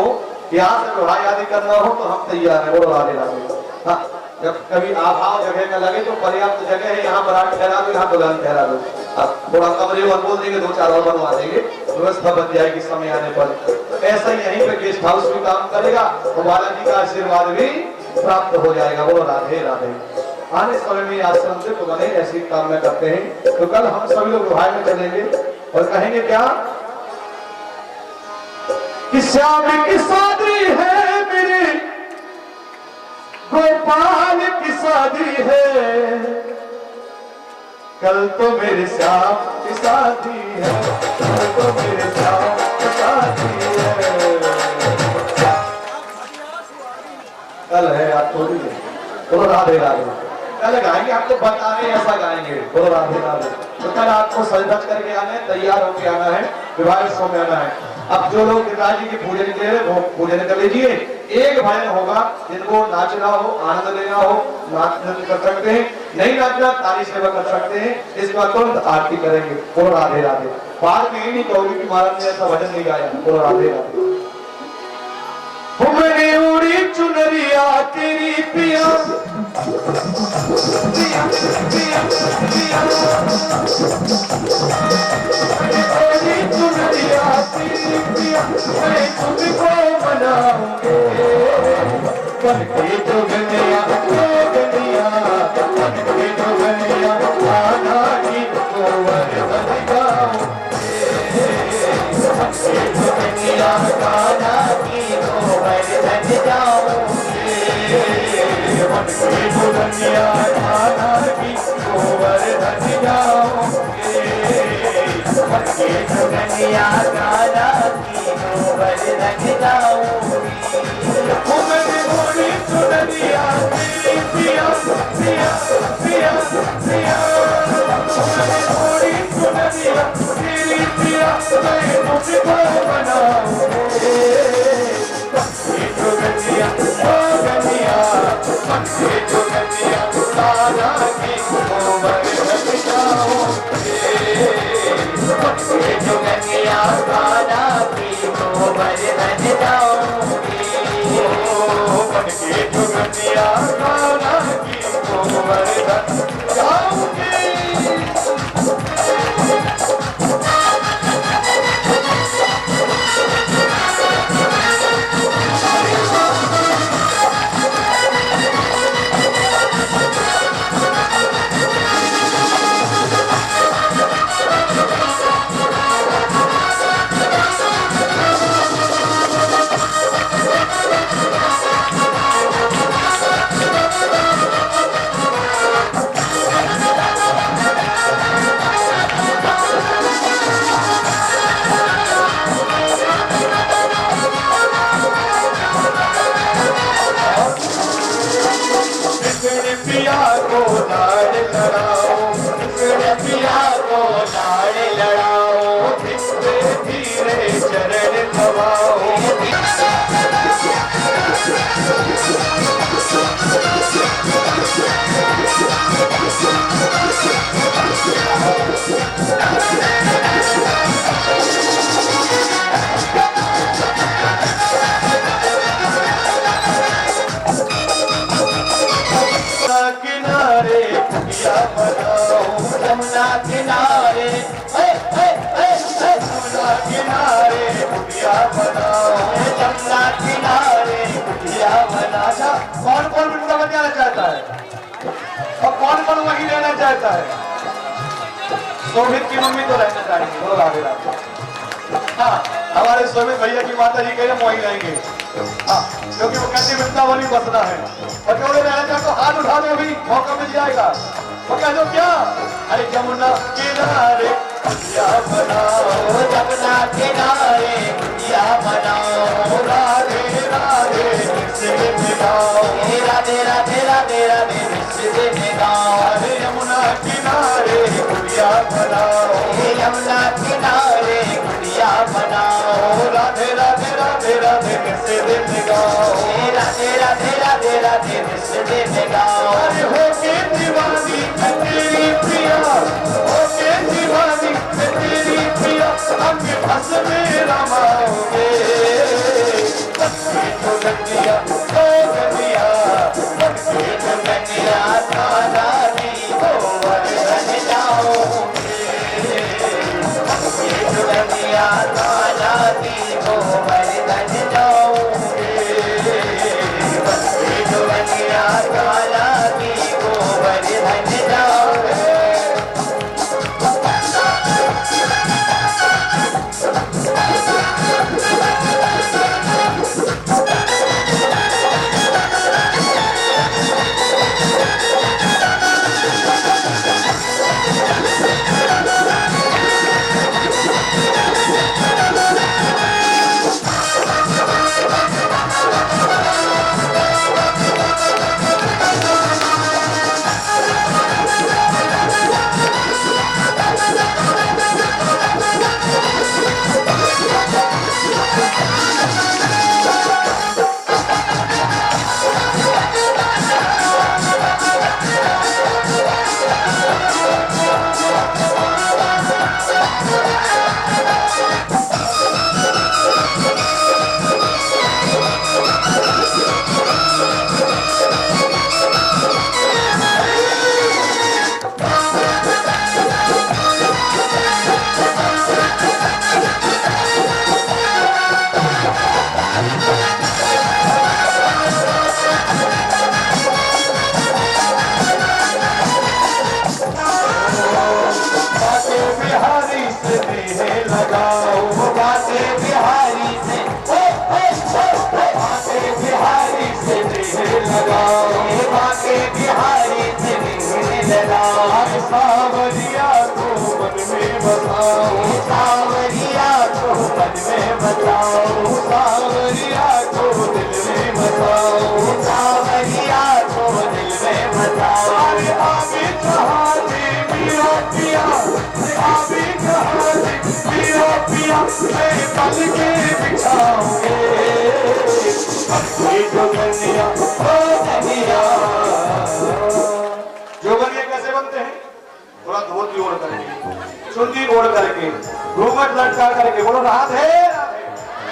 यहाँ से विवाह आदि करना हो तो हम तैयार है। बोलो राधे राधे। हाँ, जब कभी अभाव जगह का लगे तो पर्याप्त जगह है, यहाँ बारात ठहरा दो, यहाँ दुल्हन ठहरा दो। अब थोड़ा कमरे और बोल देंगे, 2-4 और बनवा देंगे, व्यवस्था बन जाएगी समय आने पर। तो ऐसा ही यहीं पे गेस्ट हाउस भी काम करेगा तो बालाजी का आशीर्वाद भी प्राप्त हो जाएगा। बोलो राधे राधे। आने समय में आश्रम से तो बने ऐसी कामना करते हैं। तो कल हम सभी लोग विवाह में चलेंगे और कहेंगे क्या कि श्याम की शादी है मेरे, गोपाल की शादी है, कल तो मेरे श्याम की शादी है, कल तो मेरे श्याम की शादी है। कल है, आज थोड़ी है। बोलो राधे राधे। कल गाएंगे, आपको बता रहे ऐसा गाएंगे। बोलो राधे राधे। तो कल आपको सज धज करके आना है, तैयार होकर आना है, विवाह उत्सव में आना है। अब जो लोग गिरिराज जी की पूजन के लिए वो पूजन कर लीजिए। एक भजन होगा, जिनको नाचना हो, आनंद लेना हो, नाच कर सकते हैं, नहीं नाचना ताली सेवा कर सकते हैं। इसके बाद तुरंत आरती करेंगे। बोलो राधे राधे। बाद में ये नहीं कहोगे कि महाराज ने ऐसा भजन नहीं गाया। बोलो राधे राधे। मैंने उड़ी चुनरिया तेरी पिया, पिया पिया पिया, उड़ी चुनरिया तेरी पिया, मैं तुमको मनाऊंगे, बन के जोगनिया जोगनिया, बन के जोगनिया आना की गोवर बन गाऊंगे, बन के जोगनिया आना की बन जाऊंगे, मन की बुलंदियां आना की गोवर्धन जाऊंगे, मन ये जुगनिया काला की गोवर्धन जाऊंगी मेरी घोड़ी चुनरिया तेरी पिया पिया पिया पिया मेरी घोड़ी चुनरिया तेरी पिया मैं मुझको बनाऊंगी ये जुगनिया जुगनिया ये जुगनिया काला की गोवर्धन जाऊंगी ये जुगनिया काला की गोवर्धन जाऊंगी ये जुगनिया काला की गोवर्धन जाऊंगी पिया को लाड़ लड़ाओ पिया को लाड़ लड़ाओ धीरे धीरे चरण दबाओ किनारे पिया बनाओ यमुना किनारे यमुना किनारे पिया बनाओ यमुना किनारे कुटिया बना अच्छा कौन कौन वृंदावन जाना चाहता है और कौन कौन वहीं रहना चाहता है शोभित की मम्मी तो रहना चाहेंगे बोलो राधे राधे हाँ हमारे शोभित भैया की माता जी कहे हम वहीं रहेंगे हाँ क्योंकि वो कहते वृंदावन ही बसना है और जो रहना चाहते हो हाथ उठा दो अभी मौका मिल जाएगा वो कह दो क्या अरे यमुना किनारे पिया बनाओ यमुना किनारे कुटिया बनाओ राधे राधे से मिलाओ राधे राधे राधे राधे विश्व में गाओ अरे यमुना किनारे पिया बनाओ यमुना किनारे कुटिया बनाओ राधे राधे राधे राधे कैसे दिन गाओ राधे राधे राधे राधे विश्व में गाओ अरे हो के दीवानी मैं तेरी पिया हो के दीवानी मैं तेरी पिया अंग भस में रमाओगे तो गंदिया तो गंदिया ये जुगनिया काला की गोवर्धन जाऊंगी ये जुगनिया काला की गोवर्धन जाऊंगी ये जुगनिया काला की गोवर्धन जाऊंगी Thank बसाओ, सावरिया को दिल में बसाओ, सावरिया को दिल में बसाओ। अरे आगे जहाज़े मेरा पिया, आगे जहाज़े मेरा पिया, मैं पल के बिछाऊंगे जोगनिया, जोगनिया। जोगनिया कैसे बनते हैं? थोड़ा धोती ओढ़ करके, चुन्नी ओढ़ करके, घूंघट लटका करके, बोलो राधे राधे।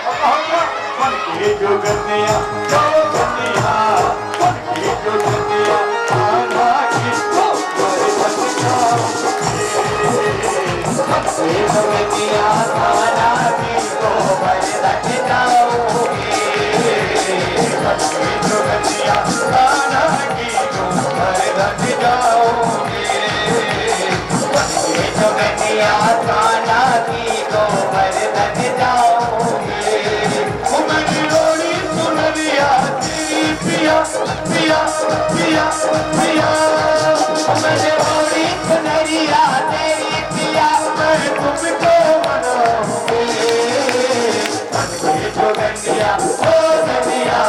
और कहूँगा मन की जोगनिया, जोगनिया, मन की जोगनिया, आना की तो मेरे बचना। मन की जोगनिया, आना की तो मेरे बचना। मन की जोगनिया, आना की तो मेरे बचना। जोगनिया काना की तो मर्दन जाओगे, उमर रोड़ी सुनरिया तेरी पिया, पिया, पिया, पिया। उमर रोड़ी सुनरिया तेरी पिया, मैं तुमको मनाऊंगी। मन की जोगनिया, जोगनिया,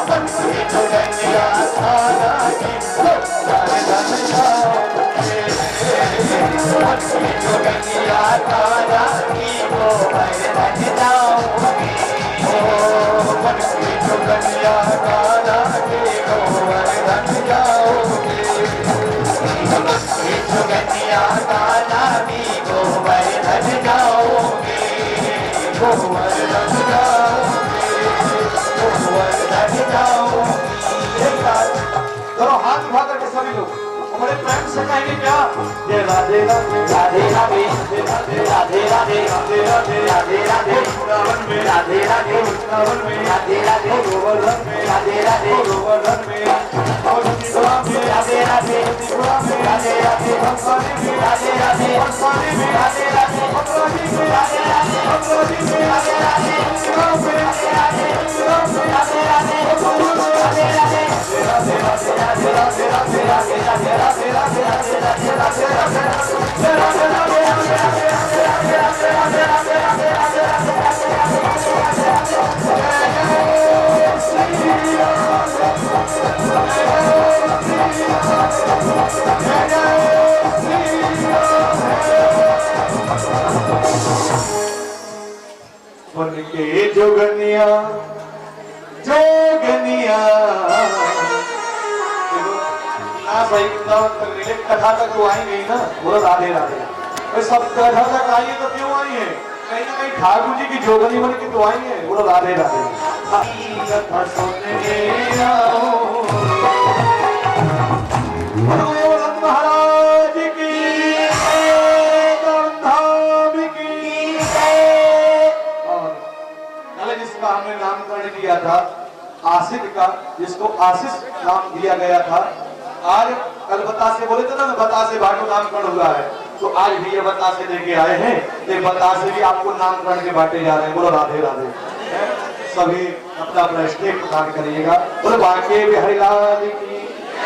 मन की जोगनिया काना की तो मर्दन जाओगे। जोगनिया काना की तो मर्दन जाओगे, मन की जोगनिया काना की तो मर्दन जाओगे। मन की जोगनिया काना की तो मर्दन जाओगे, मर्दन जाओगे। करो हाथ उठा करके सभी लोग बड़े प्रेम से कहेंगे क्या? ये राधे राधे राधे राधे राधे राधे राधे राधे राधे राधे राधे वृंदावन में, राधे राधे वृंदावन में, राधे राधे गोवर्धन में, राधे राधे गोवर्धन में, और त्रिपुरा में, राधे राधे त्रिपुरा में, राधे राधे बंसारी में, राधे राधे बंसारी में, राधे राधे बंसारी में, राधे राधे बंसारी में, राधे राधे त्रिपुरा में, राधे राधे त्रिपुरा में, राधे राधे बंसारी में, राधे राधे राधे राधे राधे राधे राधे राधे राधे राधे राधे राधे राधे राधे मन के जोगनिया, जोगनिया। भाई कथा तक तो आई नहीं ना, बोलो राधे राधे। सब कथा तक आई है तो क्यों आई है? कहीं ना कहीं ठाकुर जी की जोगनी बन के तो आई है, बोलो राधे राधे। कथा सुनने आओ, महाराज की धाम की। और जिसका हमने नामकरण किया था आशिक का, जिसको आशीष नाम दिया गया था, आज कल बतासे बोले थे ना, बतासे भाटो नामकरण हुआ है, तो आज भी ये बतासे लेके आए हैं। ये बतासे भी आपको नामकरण के बांटे जा रहे हैं, बोलो राधे राधे। सभी अपना अपना स्टेप प्रदान करिएगा, बोले बांके बिहारी लाल की।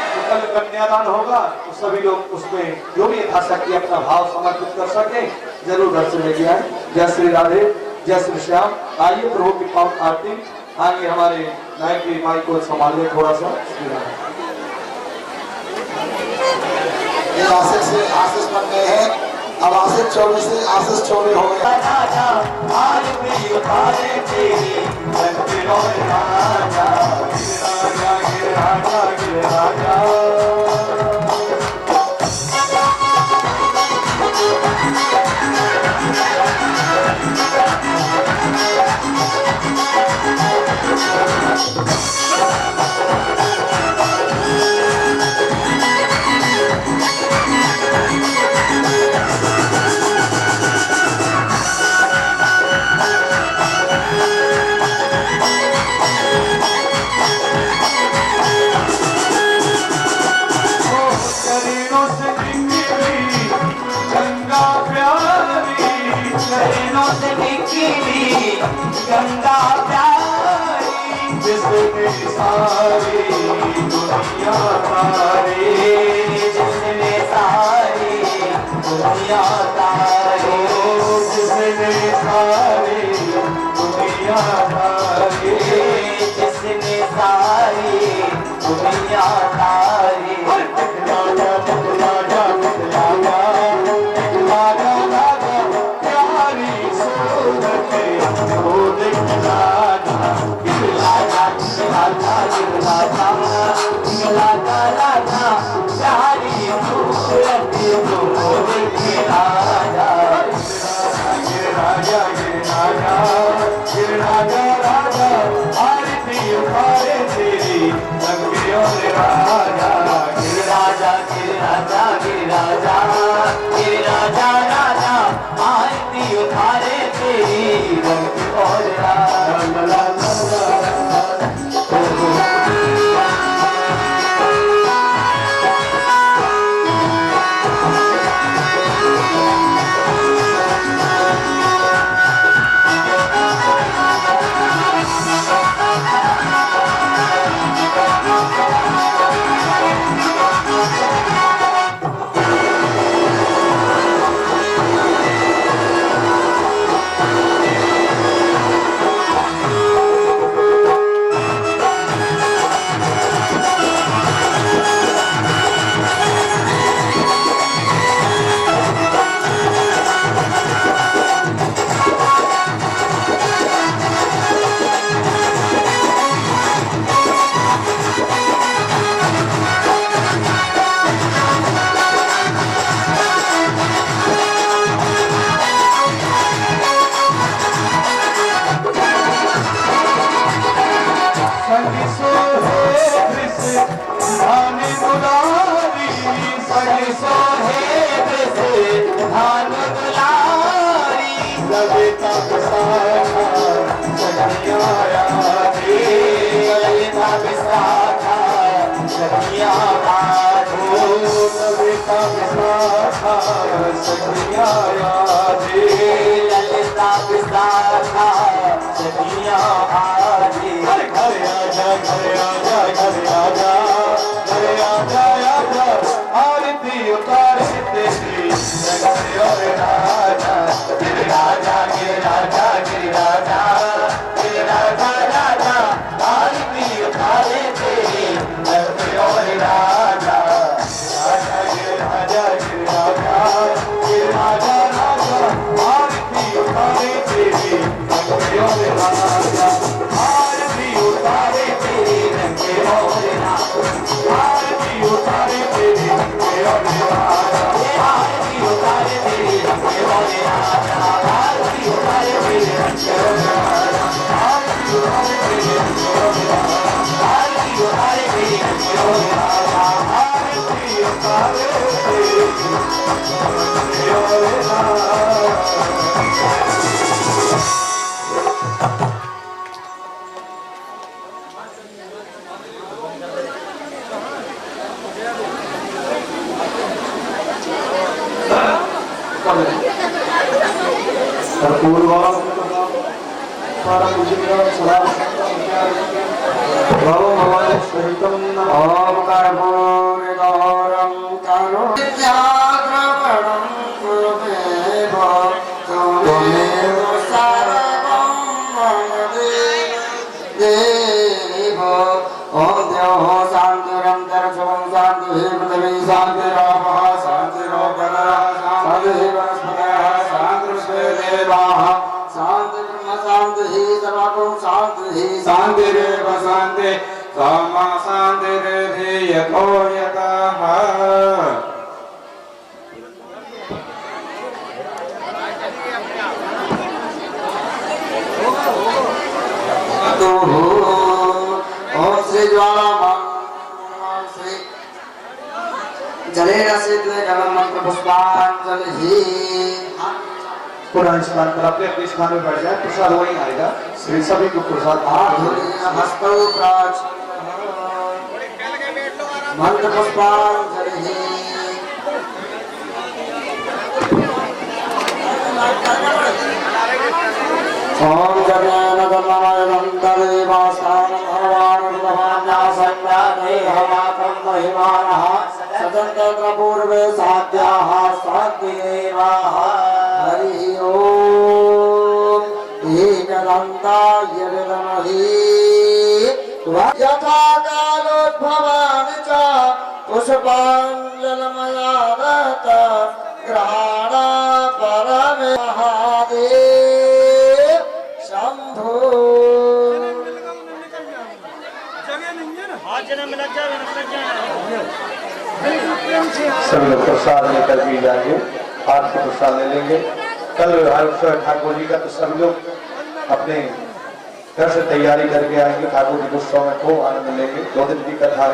तो कल कन्यादान होगा तो सभी लोग उसमें जो भी यथाशक्ति अपना भाव समर्पित कर सके, जरूर घर से लेके आए। जय श्री राधे, जय श्री श्याम। आइए प्रभु की पावन आरती। आगे हमारे नायक की माई को संभालिए थोड़ा सा। आशीष से आशीष बन गए हैं, अब आशीष चौबे से आशीष चौबे हो गए। गंगा प्यारी जिसमें सारी दुनिया तारे, जिसमें सारी दुनिया तारे, जिसमें सारी दुनिया जिसने सारी दुनिया तारी प्यारी सूरत वो दिखला आरती उतारे तेरी ओम कर्पूरगौरं करुणाग्रवणं गुरुदेव त्वमेव सर्वं मम देव। ओम द्योः शान्तिरन्तरिक्षं शान्तिः पृथिवी शान्तिरापः शान्तिरोपदः शान्तिः वनस्पतयः शान्तिर्देवाः शान्तिर्ब्रह्म शान्तिः सर्वं शान्तिः शान्तिरेव शान्तिः सामा शान्तिरेधि यतो यतः। ओम श्री ज्वाला श्री जलेन सिद्धे गणम मंत्र पुष्पांजलि। पुराने स्थान पर अपने अपने स्थान में बैठ जाए, प्रसाद वहीं आएगा। श्री सभी को प्रसाद हस्तौ प्राच मंत्र पुष्पांजलि। ओम जगन्नाथ गणनायकं तदेवास्तानं भगवान् भगवान्यासन्नादे हवाकं महिमानः सदन्तत्र पूर्वे साध्याः शान्तिदेवाः। हरि ओम एकदा कान्ताय विद्महे यथा कालोद्भवानि च पुष्पाञ्जलिमयादत ग्रहाण परमे महादेव शंभो। सभी लोग प्रसाद लेकर भी जाएंगे, आरती प्रसाद ले लेंगे। कल ठाकुर जी का तो सब लोग अपने घर से तैयारी करके आएंगे। ठाकुर जी उत्सव में खूब आनंद लेंगे। 2 दिन की कथा है।